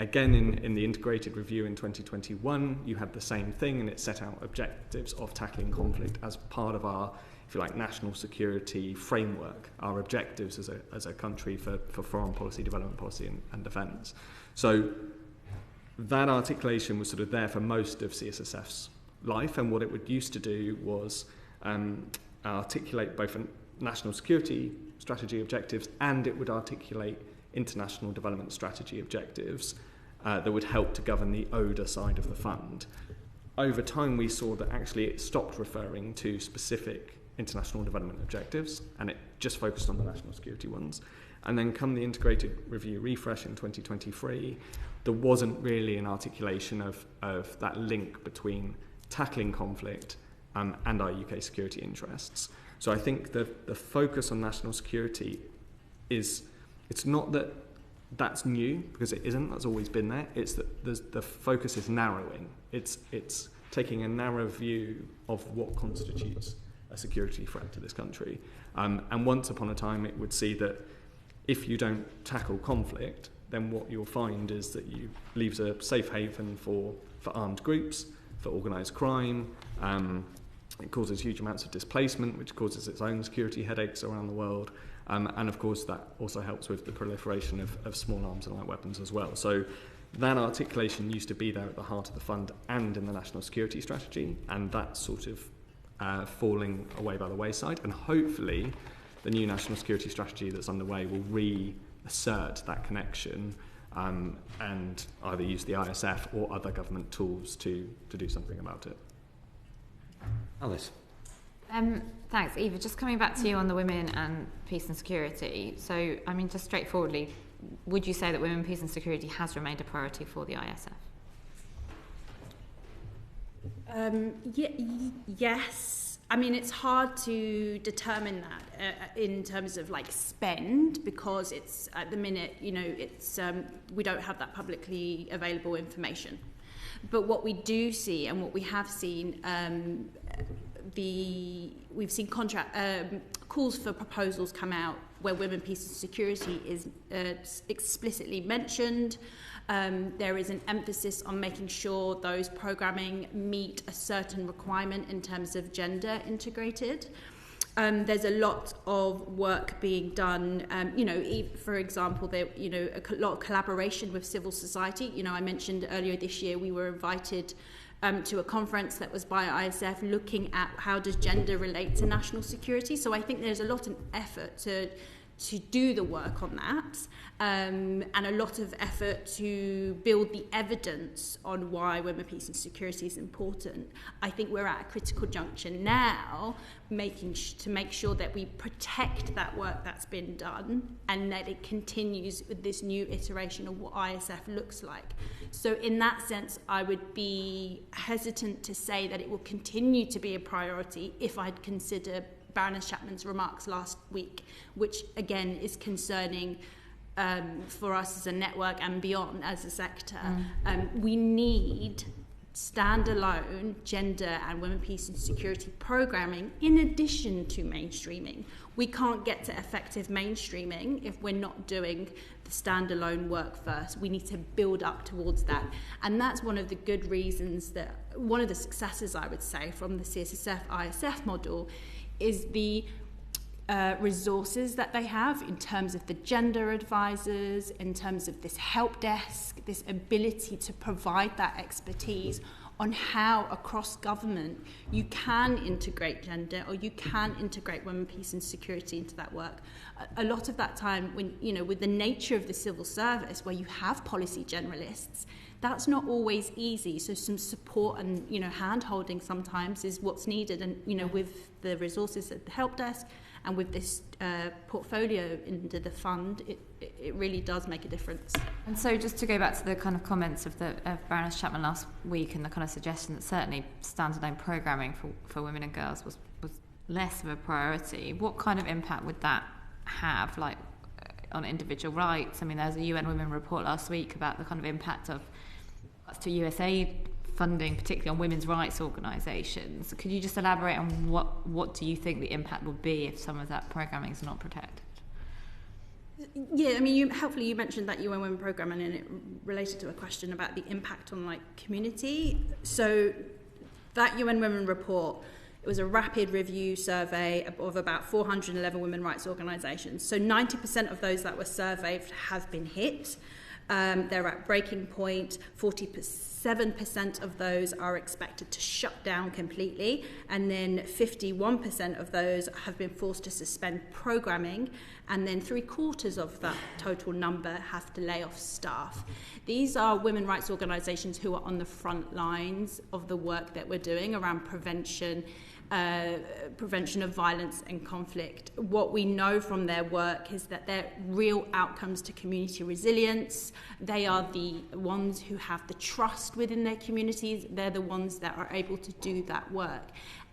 Again, in the integrated review in 2021, you had the same thing, and it set out objectives of tackling conflict as part of our, if you like, national security framework, our objectives as a country for foreign policy, development policy, and defence. So that articulation was sort of there for most of CSSF's life, and what it would used to do was articulate both national security strategy objectives, and it would articulate international development strategy objectives that would help to govern the ODA side of the fund. Over time, we saw that actually it stopped referring to specific international development objectives, and it just focused on the national security ones. And then come the integrated review refresh in 2023, there wasn't really an articulation of that link between tackling conflict and our UK security interests. So I think the focus on national security it's not that that's new, because it isn't, that's always been there. It's that the focus is narrowing. It's taking a narrow view of what constitutes a security threat to this country. And once upon a time, it would see that if you don't tackle conflict, then what you'll find is that you leaves a safe haven for armed groups, for organised crime. It causes huge amounts of displacement, which causes its own security headaches around the world. And of course, that also helps with the proliferation of small arms and light weapons as well. So that articulation used to be there at the heart of the fund and in the national security strategy, and that's sort of falling away by the wayside. And hopefully, the new national security strategy that's underway will reassert that connection and either use the ISF or other government tools to do something about it. Alice. Thanks, Eva. Just coming back to you on the women and peace and security. So, I mean, just straightforwardly, would you say that women, peace and security has remained a priority for the ISF? Yes. I mean, it's hard to determine that in terms of like spend, because it's at the minute, you know, it's we don't have that publicly available information. But what we do see, and what we have seen, we've seen calls for proposals come out where women, peace and security is explicitly mentioned. There is an emphasis on making sure those programming meet a certain requirement in terms of gender integrated. There's a lot of work being done, for example, a lot of collaboration with civil society. You know, I mentioned earlier this year we were invited to a conference that was by ISF looking at how does gender relate to national security. So I think there's a lot of effort to do the work on that, and a lot of effort to build the evidence on why women, peace and security is important. I think we're at a critical junction now, to make sure that we protect that work that's been done and that it continues with this new iteration of what ISF looks like. So in that sense, I would be hesitant to say that it will continue to be a priority if I'd consider Baroness Chapman's remarks last week, which again is concerning for us as a network and beyond as a sector. We need standalone gender and women, peace and security programming in addition to mainstreaming. We can't get to effective mainstreaming if we're not doing the standalone work first. We need to build up towards that. And that's one of the good reasons one of the successes, I would say, from the CSSF-ISF model is the resources that they have in terms of the gender advisors, in terms of this help desk, this ability to provide that expertise on how across government you can integrate gender or you can integrate women, peace and security into that work. A lot of that time, when with the nature of the civil service where you have policy generalists, that's not always easy. So some support and hand-holding sometimes is what's needed. And with the resources at the help desk and with this portfolio into the fund, it really does make a difference. And so just to go back to the kind of comments of Baroness Chapman last week and the kind of suggestion that certainly standalone programming for women and girls was less of a priority, what kind of impact would that have, like, on individual rights? I mean, there's a UN Women report last week about the kind of impact to USAID funding, particularly on women's rights organisations. Could you just elaborate on what do you think the impact will be if some of that programming is not protected? Yeah, I mean, helpfully you mentioned that UN Women programme, and it related to a question about the impact on community. So that UN Women report, it was a rapid review survey of about 411 women rights organisations. So 90% of those that were surveyed have been hit. They're at breaking point. 47% of those are expected to shut down completely, and then 51% of those have been forced to suspend programming, and then 3/4 of that total number have to lay off staff. These are women rights organisations who are on the front lines of the work that we're doing around prevention of violence and conflict. What we know from their work is that they're real outcomes to community resilience. They are the ones who have the trust within their communities. They're the ones that are able to do that work.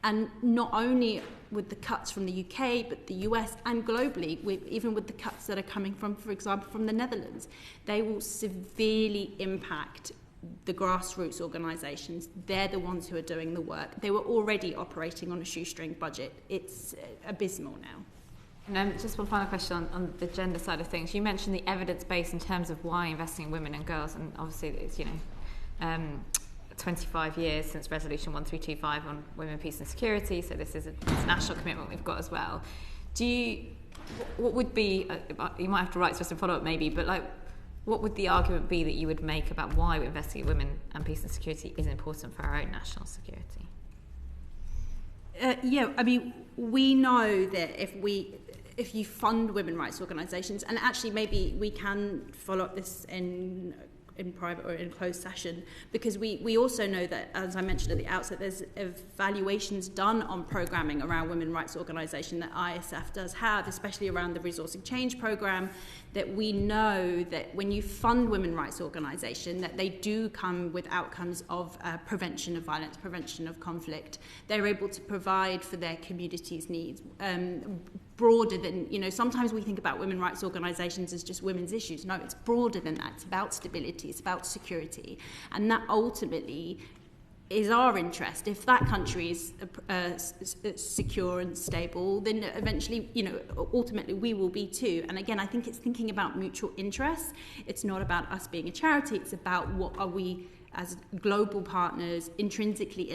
And not only with the cuts from the UK, but the US and globally, even with the cuts that are coming from, for example, from the Netherlands, they will severely impact the grassroots organisations. They're the ones who are doing the work. They were already operating on a shoestring budget. It's abysmal now. And just one final question on the gender side of things. You mentioned the evidence base in terms of why investing in women and girls, and obviously it's 25 years since Resolution 1325 on women, peace and security, so this is a international commitment we've got as well. What would be, you might have to write to us and follow up maybe, but what would the argument be that you would make about why investing in women and peace and security is important for our own national security? I mean, we know that if you fund women rights organisations, and actually maybe we can follow up this in private or in closed session, because we also know that, as I mentioned at the outset, there's evaluations done on programming around women rights organisation that ISF does have, especially around the Resourcing Change programme, that we know that when you fund women rights organisation, that they do come with outcomes of prevention of violence, prevention of conflict. They're able to provide for their community's needs, broader than, sometimes we think about women rights organisations as just women's issues. No, it's broader than that. It's about stability, it's about security. And that ultimately is our interest. If that country is secure and stable, then eventually, ultimately we will be too. And again, I think it's thinking about mutual interests. It's not about us being a charity. It's about what are we as global partners intrinsically,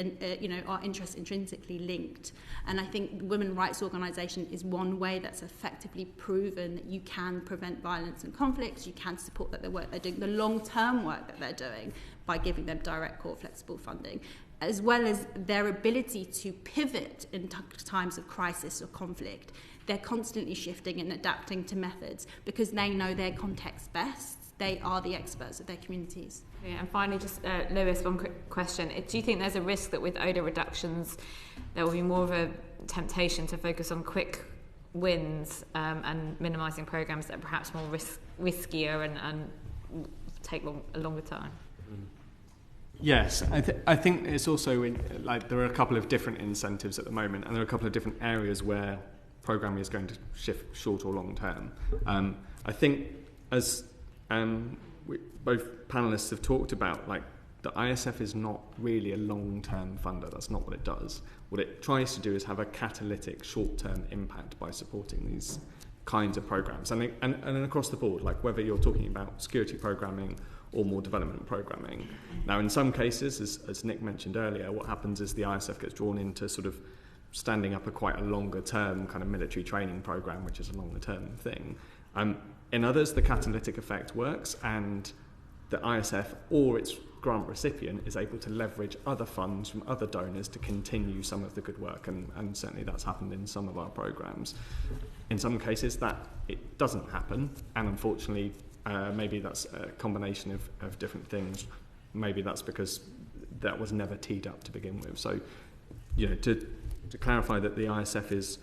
our interests intrinsically linked. And I think women rights organisation is one way that's effectively proven that you can prevent violence and conflicts, you can support the work they're doing, the long-term work that they're doing by giving them direct core flexible funding, as well as their ability to pivot in times of crisis or conflict. They're constantly shifting and adapting to methods because they know their context best. They are the experts of their communities. Yeah, and finally, just Lewis, one quick question. Do you think there's a risk that with ODA reductions, there will be more of a temptation to focus on quick wins and minimising programmes that are perhaps more riskier and take a longer time? Yes, I think it's also there are a couple of different incentives at the moment, and there are a couple of different areas where programming is going to shift short or long term. I think as both panellists have talked about, the ISF is not really a long-term funder. That's not what it does. What it tries to do is have a catalytic short-term impact by supporting these kinds of programs, and across the board, whether you're talking about security programming or more development programming. Now, in some cases, as Nick mentioned earlier, what happens is the ISF gets drawn into sort of standing up quite a longer-term kind of military training program, which is a longer-term thing. In others, the catalytic effect works, and the ISF or its grant recipient is able to leverage other funds from other donors to continue some of the good work, and certainly that's happened in some of our programs. In some cases, that it doesn't happen, and unfortunately, maybe that's a combination of different things. Maybe that's because that was never teed up to begin with. So, to clarify that the ISF is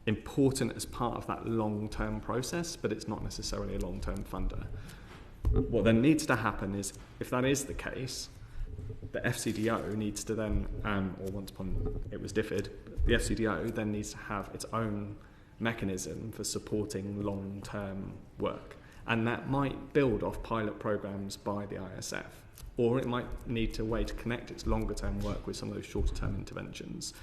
important as part of that long-term process, but it's not necessarily a long-term funder. What then needs to happen is, if that is the case, the FCDO needs to then, or once upon it was DFID, the FCDO then needs to have its own mechanism for supporting long-term work. And that might build off pilot programs by the ISF, or it might need a way to connect its longer term work with some of those shorter term interventions.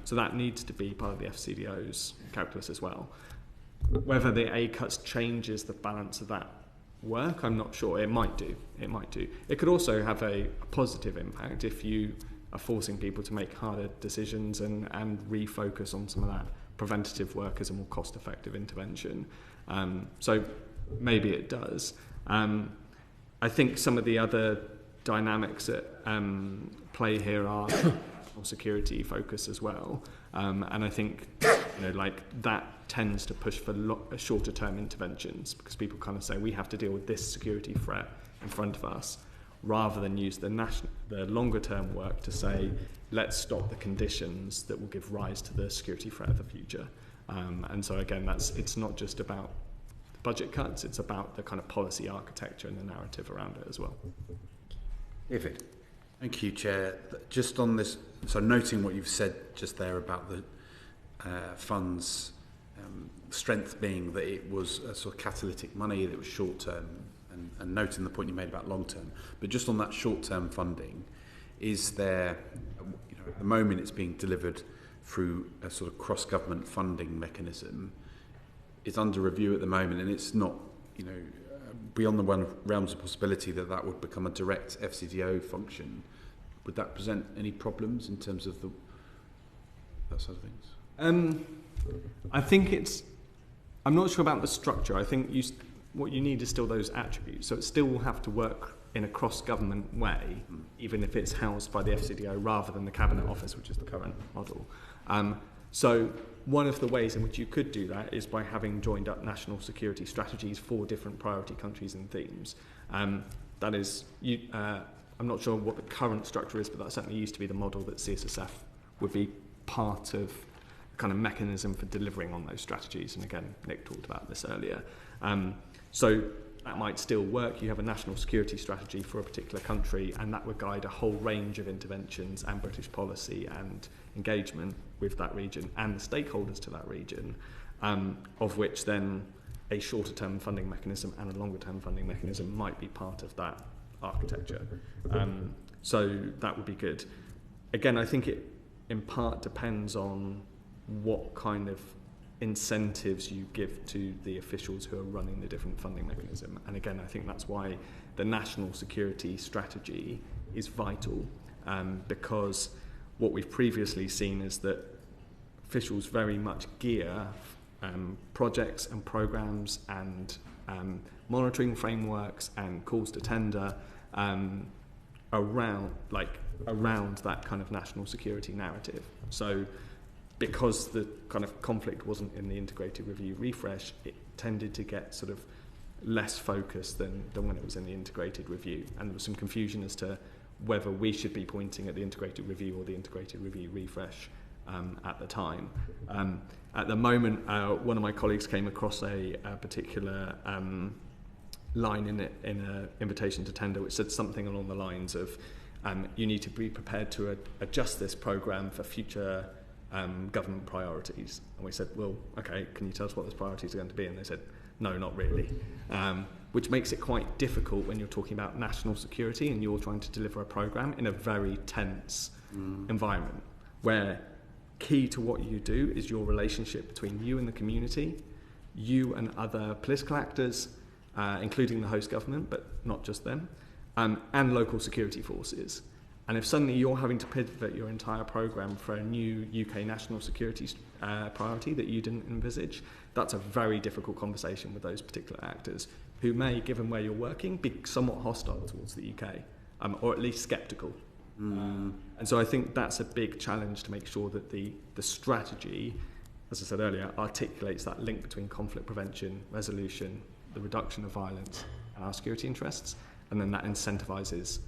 So that needs to be part of the FCDO's calculus as well. Whether the ACUTS changes the balance of that work, I'm not sure. It might do. It could also have a positive impact if you are forcing people to make harder decisions and refocus on some of that preventative work as a more cost-effective intervention. So maybe it does. I think some of the other dynamics at play here are security focus as well, and I think that tends to push for shorter term interventions, because people kind of say we have to deal with this security threat in front of us, rather than use the longer term work to say let's stop the conditions that will give rise to the security threat of the future. And so again, it's not just about budget cuts, it's about the kind of policy architecture and the narrative around it as well. David. Thank you, Chair. Just on this, so noting what you've said just there about the fund's strength being that it was a sort of catalytic money, that it was short term, and noting the point you made about long term. But just on that short term funding, is there, at the moment it's being delivered through a sort of cross government funding mechanism. It's under review at the moment, and it's not, beyond the realms of possibility that would become a direct FCDO function. Would that present any problems in terms of that sort of things? I think I'm not sure about the structure. I think what you need is still those attributes. So it still will have to work in a cross-government way, even if it's housed by the FCDO rather than the Cabinet Office, which is the current model. So one of the ways in which you could do that is by having joined up national security strategies for different priority countries and themes. That is, I'm not sure what the current structure is, but that certainly used to be the model that CSSF would be part of the kind of mechanism for delivering on those strategies. And again, Nick talked about this earlier. So that might still work. You have a national security strategy for a particular country, and that would guide a whole range of interventions and British policy and engagement with that region and the stakeholders to that region, of which then a shorter term funding mechanism and a longer term funding mechanism might be part of that architecture. So that would be good. Again, I think it in part depends on what kind of incentives you give to the officials who are running the different funding mechanism. And again, I think that's why the national security strategy is vital, because what we've previously seen is that officials very much gear projects and programs and monitoring frameworks and calls to tender around that kind of national security narrative. So because the kind of conflict wasn't in the integrated review refresh, it tended to get sort of less focused than when it was in the integrated review. And there was some confusion as to whether we should be pointing at the integrated review or the integrated review refresh at the time. At the moment, one of my colleagues came across a particular line in an invitation to tender which said something along the lines of you need to be prepared to adjust this programme for future government priorities. And we said, well, okay, can you tell us what those priorities are going to be? And they said, no, not really. Which makes it quite difficult when you're talking about national security and you're trying to deliver a programme in a very tense environment, where key to what you do is your relationship between you and the community, you and other political actors, including the host government, but not just them, and local security forces. And if suddenly you're having to pivot your entire programme for a new UK national security priority that you didn't envisage, that's a very difficult conversation with those particular actors, who may, given where you're working, be somewhat hostile towards the UK, or at least sceptical. And so I think that's a big challenge, to make sure that the strategy, as I said earlier, articulates that link between conflict prevention, resolution, the reduction of violence, and our security interests, and then that incentivises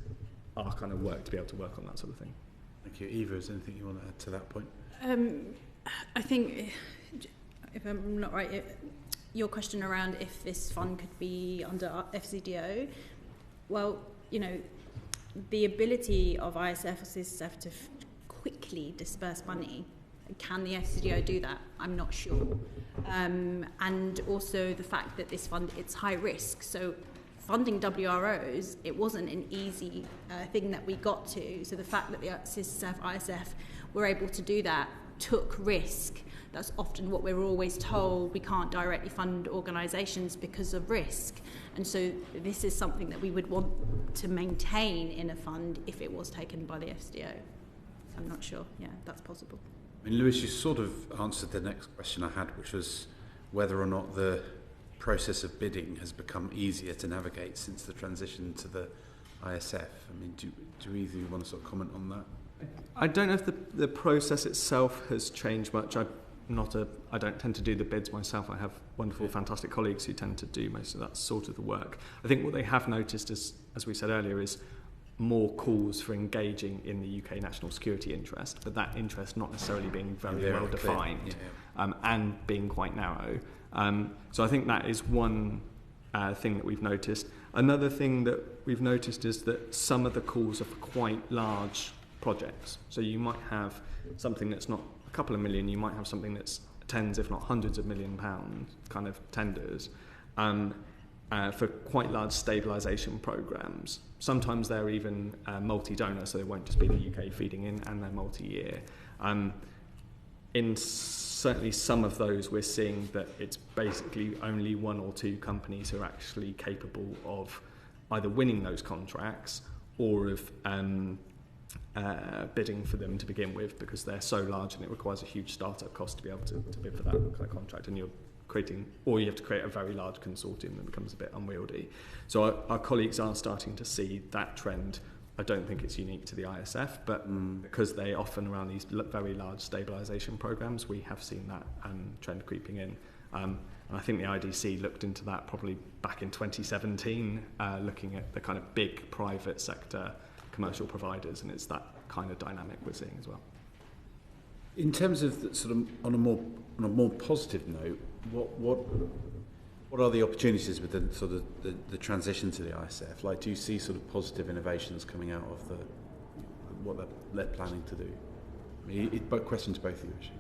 our kind of work to be able to work on that sort of thing. Thank you. Eva, is there anything you want to add to that point? I think, if I'm not right, your question around if this fund could be under FCDO, well, the ability of ISF or CSSF to quickly disperse money Can the FCDO do that? I'm not sure. And also the fact that this fund, it's high risk. So funding WROs, it wasn't an easy thing that we got to. So the fact that the CSSF, ISF were able to do that took risk. That's often what we're always told. We can't directly fund organisations because of risk. And so this is something that we would want to maintain in a fund if it was taken by the FCDO. I'm not sure, that's possible. I mean, Lewis, you sort of answered the next question I had, which was whether or not the process of bidding has become easier to navigate since the transition to the ISF. I mean, do either of you want to sort of comment on that? I don't know if the process itself has changed much. I don't tend to do the bids myself. I have wonderful, fantastic colleagues who tend to do most of that sort of the work. I think what they have noticed is, as we said earlier, is more calls for engaging in the UK national security interest, but that interest not necessarily being very well defined and being quite narrow. So I think that is one thing that we've noticed. Another thing that we've noticed is that some of the calls are for quite large projects. So you might have something that's not a couple of million, you might have something that's tens, if not hundreds of £1 million kind of tenders for quite large stabilisation programmes. Sometimes they're even multi-donor, so they won't just be the UK feeding in, and they're multi-year. In certainly some of those, we're seeing that it's basically only one or two companies who are actually capable of either winning those contracts or of bidding for them to begin with, because they're so large and it requires a huge startup cost to be able to bid for that kind of contract, and you have to create a very large consortium that becomes a bit unwieldy. So our colleagues are starting to see that trend. I don't think it's unique to the ISF, but because they often run these very large stabilisation programmes, we have seen that trend creeping in. And I think the IDC looked into that probably back in 2017, looking at the kind of big private sector commercial providers, and it's that kind of dynamic we're seeing as well. In terms of the, sort of on a more positive note, what are the opportunities with the sort of the transition to the ISF? Like, do you see sort of positive innovations coming out of what they're planning to do? I mean, questions both of you, actually.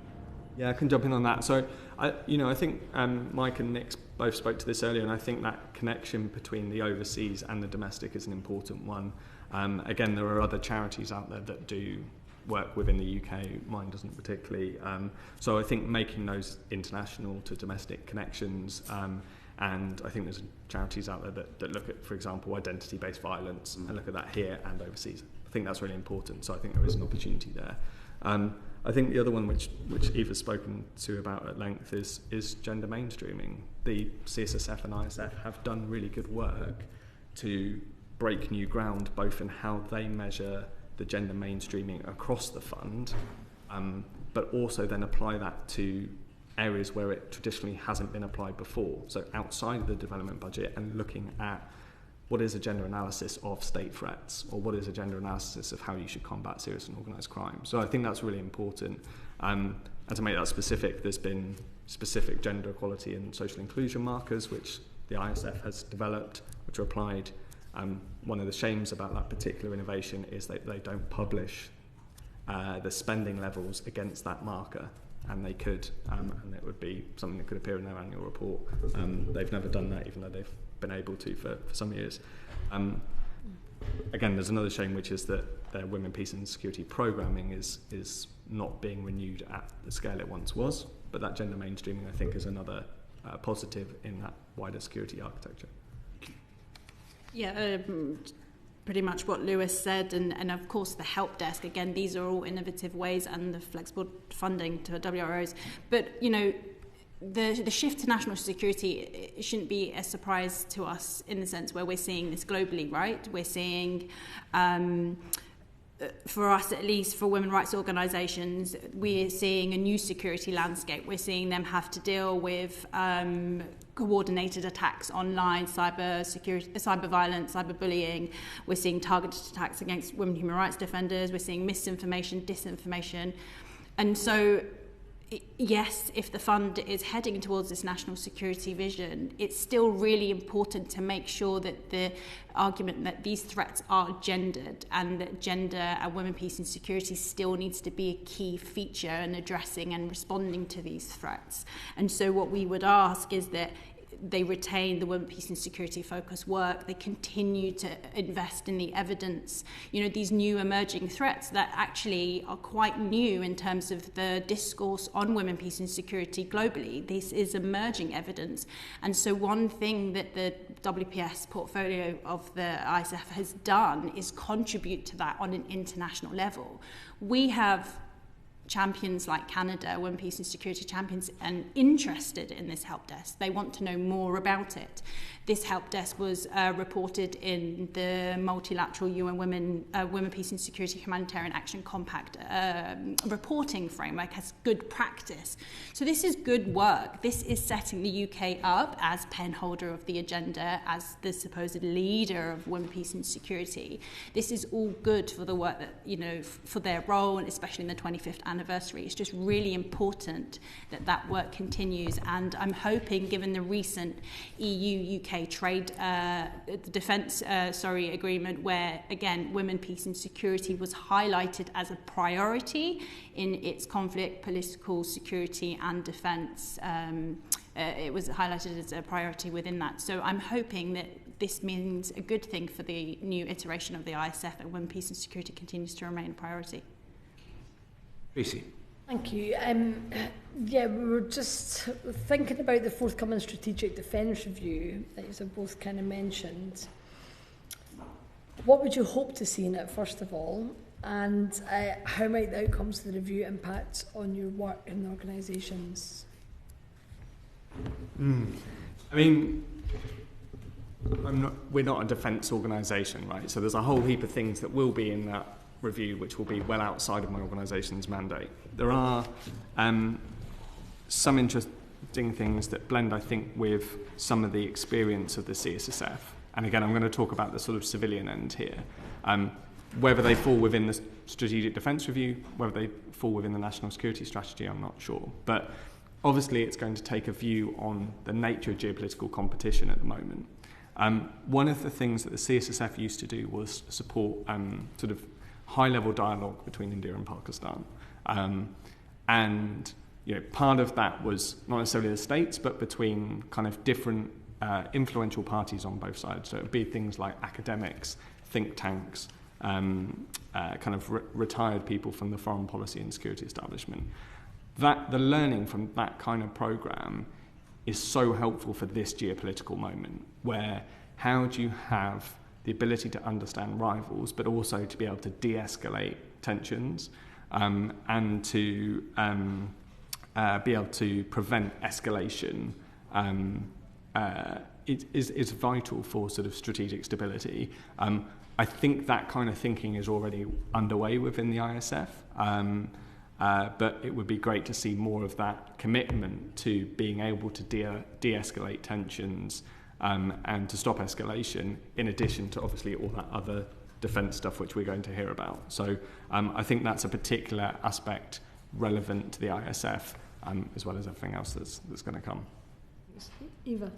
Yeah, I can jump in on that. So, I think Mike and Nick both spoke to this earlier, and I think that connection between the overseas and the domestic is an important one. Again, there are other charities out there that do work within the UK. Mine doesn't particularly. So I think making those international to domestic connections, and I think there's charities out there that look at, for example, identity-based violence and look at that here and overseas. I think that's really important. So I think there is an opportunity there. I think the other one, which Eva's spoken to about at length, is gender mainstreaming. The CSSF and ISF have done really good work to break new ground, both in how they measure the gender mainstreaming across the fund, but also then apply that to areas where it traditionally hasn't been applied before. So outside of the development budget, and looking at what is a gender analysis of state threats, or what is a gender analysis of how you should combat serious and organised crime. So I think that's really important. And to make that specific, there's been specific gender equality and social inclusion markers, which the ISF has developed, which are applied. One of the shames about that particular innovation is that they don't publish the spending levels against that marker, and they could, and it would be something that could appear in their annual report. They've never done that, even though they've been able to for some years. Again, there's another shame, which is that their Women, Peace and Security programming is not being renewed at the scale it once was, but that gender mainstreaming, I think, is another positive in that wider security architecture. Yeah, pretty much what Lewis said, and of course the help desk. Again, these are all innovative ways, and the flexible funding to WROs. But the shift to national security, it shouldn't be a surprise to us in the sense where we're seeing this globally, right? We're seeing, for us at least, for women's rights organisations, we're seeing a new security landscape. We're seeing them have to deal with coordinated attacks online, cyber violence, cyber bullying. We're seeing targeted attacks against women human rights defenders. We're seeing misinformation, disinformation. And so yes, if the fund is heading towards this national security vision, it's still really important to make sure that the argument that these threats are gendered and that gender and women, peace and security still needs to be a key feature in addressing and responding to these threats. And so what we would ask is that they retain the women, peace and security focused work. They continue to invest in the evidence. You know, these new emerging threats that actually are quite new in terms of the discourse on women, peace and security globally. This is emerging evidence. And so one thing that the WPS portfolio of the ISF has done is contribute to that on an international level. We have champions like Canada, Women, Peace and Security champions, and interested in this help desk. They want to know more about it. This help desk was reported in the multilateral UN Women, Peace and Security Humanitarian Action Compact reporting framework as good practice. So this is good work. This is setting the UK up as pen holder of the agenda, as the supposed leader of women, peace and security. This is all good for the work that, you know, for their role, and especially in the 25th anniversary. It's just really important that that work continues. And I'm hoping, given the recent EU-UK trade defence agreement, where again women, peace and security was highlighted as a priority in its conflict, political security and defence. It was highlighted as a priority within that. So I'm hoping that this means a good thing for the new iteration of the ISF, and women, peace and security continues to remain a priority. Tracy. Thank you. Yeah, we were just thinking about the forthcoming strategic defence review that you have both kind of mentioned. What would you hope to see in it, first of all, and how might the outcomes of the review impact on your work in organisations? I mean, we're not a defence organisation, right? So there's a whole heap of things that will be in that review which will be well outside of my organisation's mandate. There are some interesting things that blend, I think, with some of the experience of the CSSF. And again, I'm going to talk about the sort of civilian end here. Whether they fall within the Strategic Defence Review, whether they fall within the National Security Strategy, I'm not sure. But obviously it's going to take a view on the nature of geopolitical competition at the moment. One of the things that the CSSF used to do was support sort of high-level dialogue between India and Pakistan. And you know, part of that was not necessarily the states, but between kind of different influential parties on both sides. So it would be things like academics, think tanks, kind of retired people from the foreign policy and security establishment. The learning from that kind of program is so helpful for this geopolitical moment, where how do you have the ability to understand rivals, but also to be able to de-escalate tensions and to be able to prevent escalation is vital for sort of strategic stability. I think that kind of thinking is already underway within the ISF, but it would be great to see more of that commitment to being able to de-escalate tensions and to stop escalation, in addition to obviously all that other defence stuff which we're going to hear about. So I think that's a particular aspect relevant to the ISF, as well as everything else that's going to come. Eva?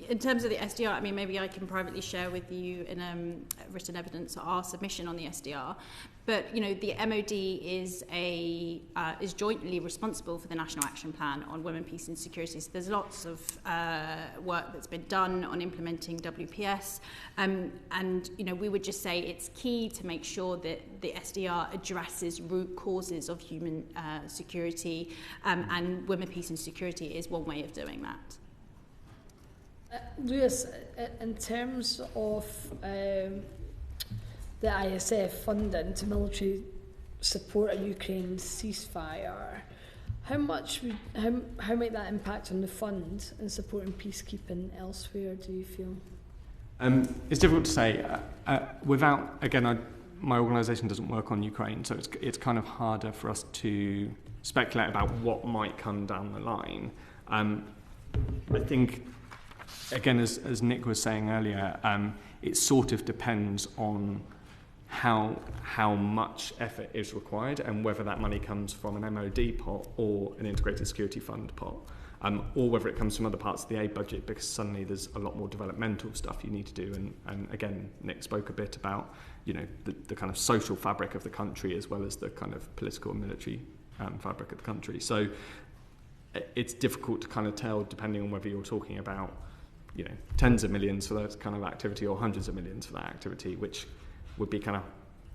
In terms of the SDR, I mean, maybe I can privately share with you in written evidence our submission on the SDR. But you know, the MOD is jointly responsible for the National Action Plan on Women, Peace and Security. So there's lots of work that's been done on implementing WPS, and you know, we would just say it's key to make sure that the SDR addresses root causes of human security, and Women, Peace and Security is one way of doing that. Lewis, in terms of the ISF funding to military support a Ukraine ceasefire, how might that impact on the fund and supporting peacekeeping elsewhere, do you feel? It's difficult to say. Without, again, my organisation doesn't work on Ukraine, so it's kind of harder for us to speculate about what might come down the line. I think, again, as Nick was saying earlier, it sort of depends on how much effort is required and whether that money comes from an MOD pot or an integrated security fund pot, or whether it comes from other parts of the aid budget, because suddenly there's a lot more developmental stuff you need to do. And again, Nick spoke a bit about, you know, the kind of social fabric of the country as well as the kind of political and military fabric of the country. So it's difficult to kind of tell, depending on whether you're talking about, you know, tens of millions for that kind of activity or hundreds of millions for that activity, which would be kind of,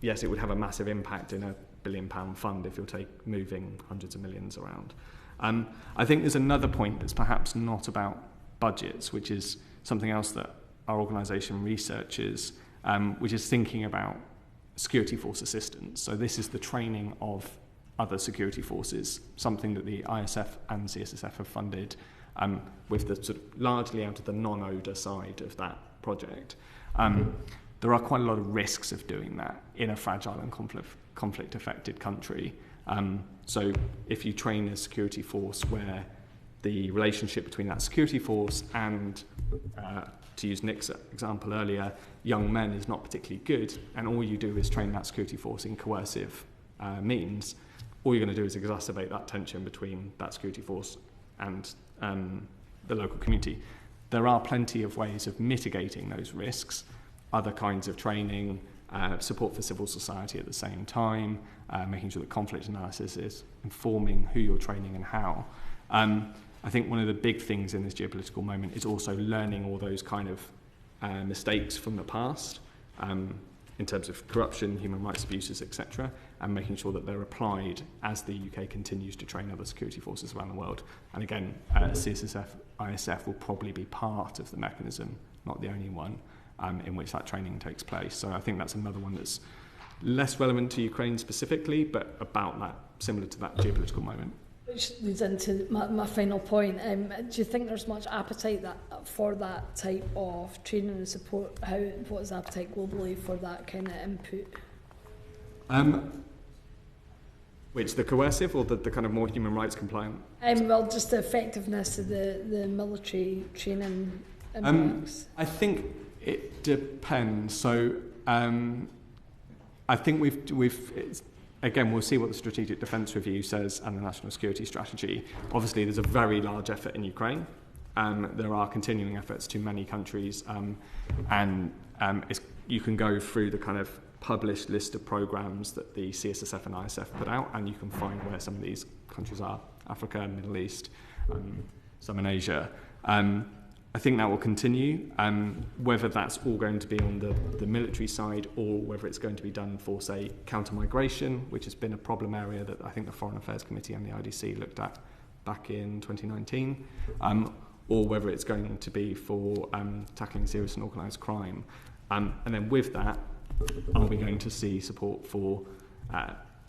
yes, it would have a massive impact in a £1 billion fund if you're moving hundreds of millions around. I think there's another point that's perhaps not about budgets, which is something else that our organisation researches, which is thinking about security force assistance. So this is the training of other security forces, something that the ISF and CSSF have funded, with the sort of largely out of the non-ODA side of that project. There are quite a lot of risks of doing that in a fragile and conflict-affected country. So if you train a security force where the relationship between that security force and, to use Nick's example earlier, young men is not particularly good, and all you do is train that security force in coercive means, all you're going to do is exacerbate that tension between that security force and the local community. There are plenty of ways of mitigating those risks, other kinds of training, support for civil society at the same time, making sure that conflict analysis is informing who you're training and how. I think one of the big things in this geopolitical moment is also learning all those kind of mistakes from the past, in terms of corruption, human rights abuses, etc., and making sure that they're applied as the UK continues to train other security forces around the world. And again, CSSF, ISF will probably be part of the mechanism, not the only one, in which that training takes place. So I think that's another one that's less relevant to Ukraine specifically, but about that, similar to that geopolitical moment. Which leads into my final point. Do you think there's much appetite for that type of training and support? What is the appetite globally for that kind of input? Which, the coercive or the kind of more human rights compliant? Well, just the effectiveness of the military training impacts. I think it depends. So I think again, we'll see what the Strategic Defence Review says and the National Security Strategy. Obviously, there's a very large effort in Ukraine. There are continuing efforts to many countries, and you can go through the kind of published list of programmes that the CSSF and ISF put out, and you can find where some of these countries are: Africa, Middle East, some in Asia. I think that will continue, whether that's all going to be on the military side or whether it's going to be done for, say, counter-migration, which has been a problem area that I think the Foreign Affairs Committee and the IDC looked at back in 2019, or whether it's going to be for tackling serious and organised crime. And then with that, are we going to see support for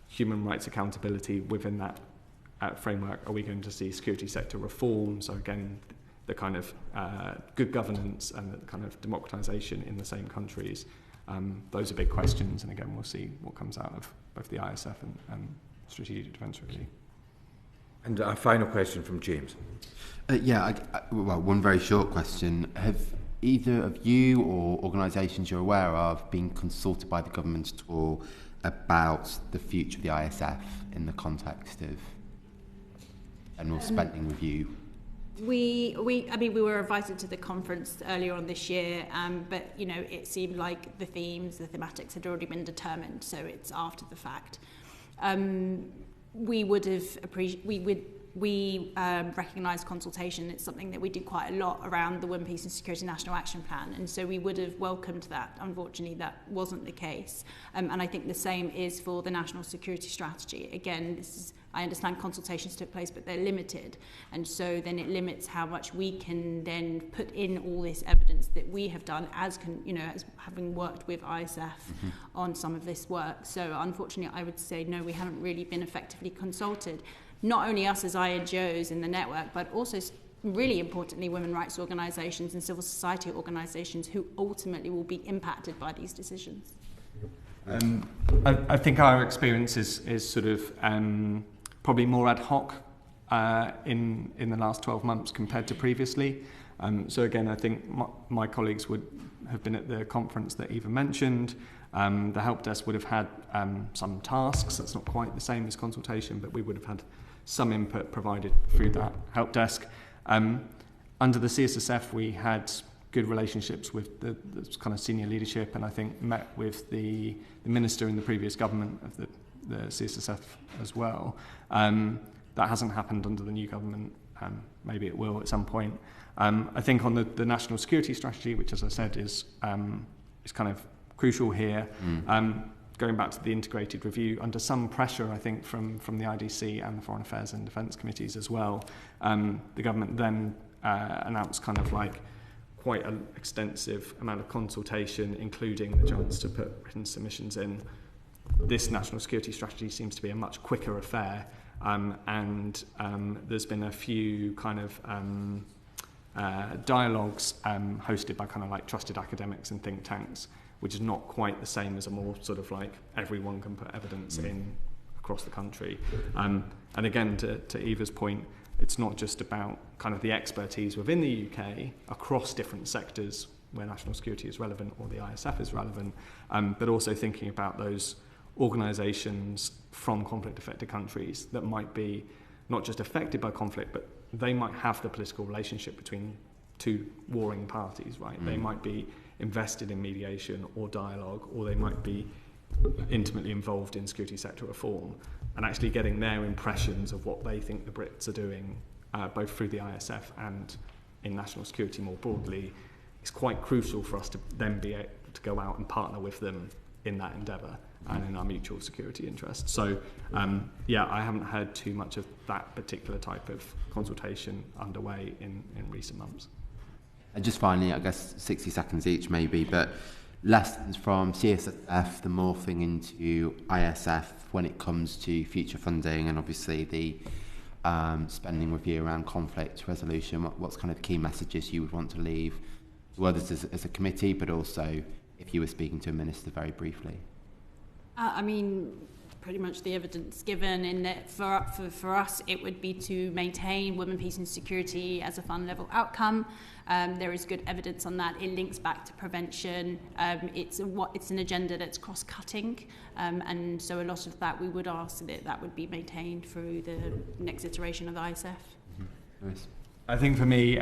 human rights accountability within that framework? Are we going to see security sector reform? So again, the kind of good governance and the kind of democratisation in the same countries. Those are big questions, and again, we'll see what comes out of both the ISF and Strategic Defence Review. And our final question from James. Well, one very short question. Have either of you or organisations you're aware of been consulted by the government at all about the future of the ISF in the context of general spending review? We were invited to the conference earlier on this year, but it seemed like the thematics had already been determined, so it's after the fact. We recognise consultation. It's something that we do quite a lot around the Women, Peace and Security National Action Plan, and so we would have welcomed that. Unfortunately, that wasn't the case, and I think the same is for the National Security Strategy. Again, I understand consultations took place, but they're limited, and so then it limits how much we can then put in all this evidence that we have done as having worked with ISF on some of this work. So unfortunately, I would say no, we haven't really been effectively consulted. Not only us as INGOs in the network, but also really importantly women rights organisations and civil society organisations who ultimately will be impacted by these decisions. I think our experience is sort of probably more ad hoc in the last 12 months compared to previously. So again, I think my colleagues would have been at the conference that Eva mentioned. The help desk would have had some tasks. That's not quite the same as consultation, but we would have had some input provided through that help desk. Under the CSSF, we had good relationships with the kind of senior leadership, and I think met with the minister in the previous government of the CSSF as well. That hasn't happened under the new government. Maybe it will at some point. I think on the national security strategy, which, as I said, is kind of crucial here. Going back to the integrated review, under some pressure, I think, from the IDC and the Foreign Affairs and Defence Committees as well, the government then announced kind of like quite an extensive amount of consultation, including the chance to put written submissions in. This national security strategy seems to be a much quicker affair, and there's been a few kind of dialogues hosted by kind of like trusted academics and think tanks, which is not quite the same as a more sort of like everyone can put evidence in across the country. And again, to Eva's point, it's not just about kind of the expertise within the UK across different sectors where national security is relevant or the ISF is relevant, but also thinking about those organisations from conflict-affected countries that might be not just affected by conflict, but they might have the political relationship between two warring parties, right? They might be invested in mediation or dialogue, or they might be intimately involved in security sector reform, and actually getting their impressions of what they think the Brits are doing, both through the ISF and in national security more broadly, is quite crucial for us to then be able to go out and partner with them in that endeavour and in our mutual security interests. So, I haven't heard too much of that particular type of consultation underway in recent months. And just finally, I guess 60 seconds each maybe, but lessons from CSSF, the morphing into ISF when it comes to future funding and obviously the spending review around conflict resolution. What's kind of the key messages you would want to leave to others as a committee, but also if you were speaking to a minister very briefly? I mean, pretty much the evidence given in that for us, it would be to maintain women, peace and security as a fund level outcome. There is good evidence on that. It links back to prevention. It's an agenda that's cross-cutting, and so a lot of that we would ask that would be maintained through the next iteration of the ISF. Nice. I think for me,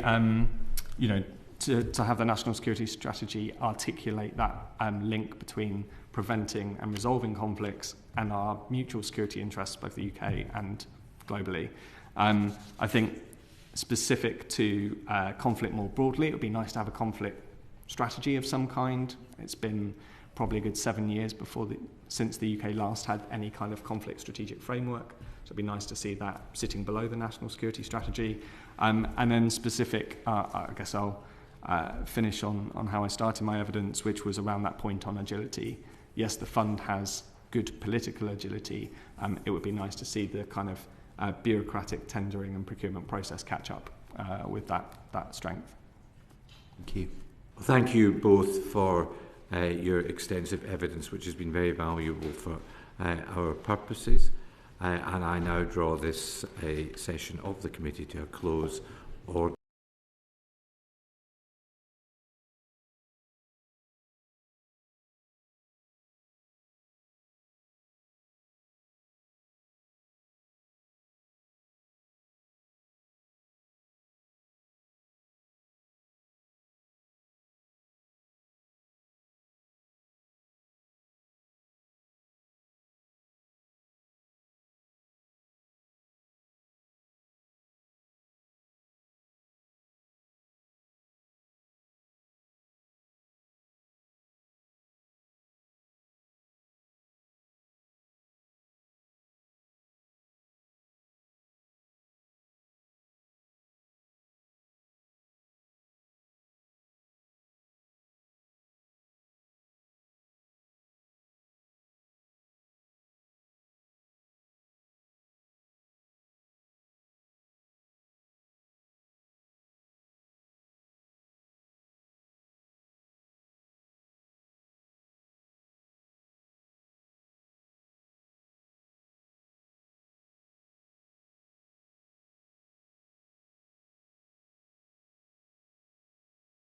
to have the national security strategy articulate that link between preventing and resolving conflicts and our mutual security interests, both the UK and globally. I think specific to conflict more broadly, it would be nice to have a conflict strategy of some kind. It's been probably a good 7 years since the UK last had any kind of conflict strategic framework. So it'd be nice to see that sitting below the national security strategy. And then specific, I guess I'll finish on how I started my evidence, which was around that point on agility. Yes, the fund has good political agility. It would be nice to see the kind of bureaucratic tendering and procurement process catch up with that strength. Thank you. Thank you both for your extensive evidence, which has been very valuable for our purposes. And I now draw this session of the committee to a close. Order.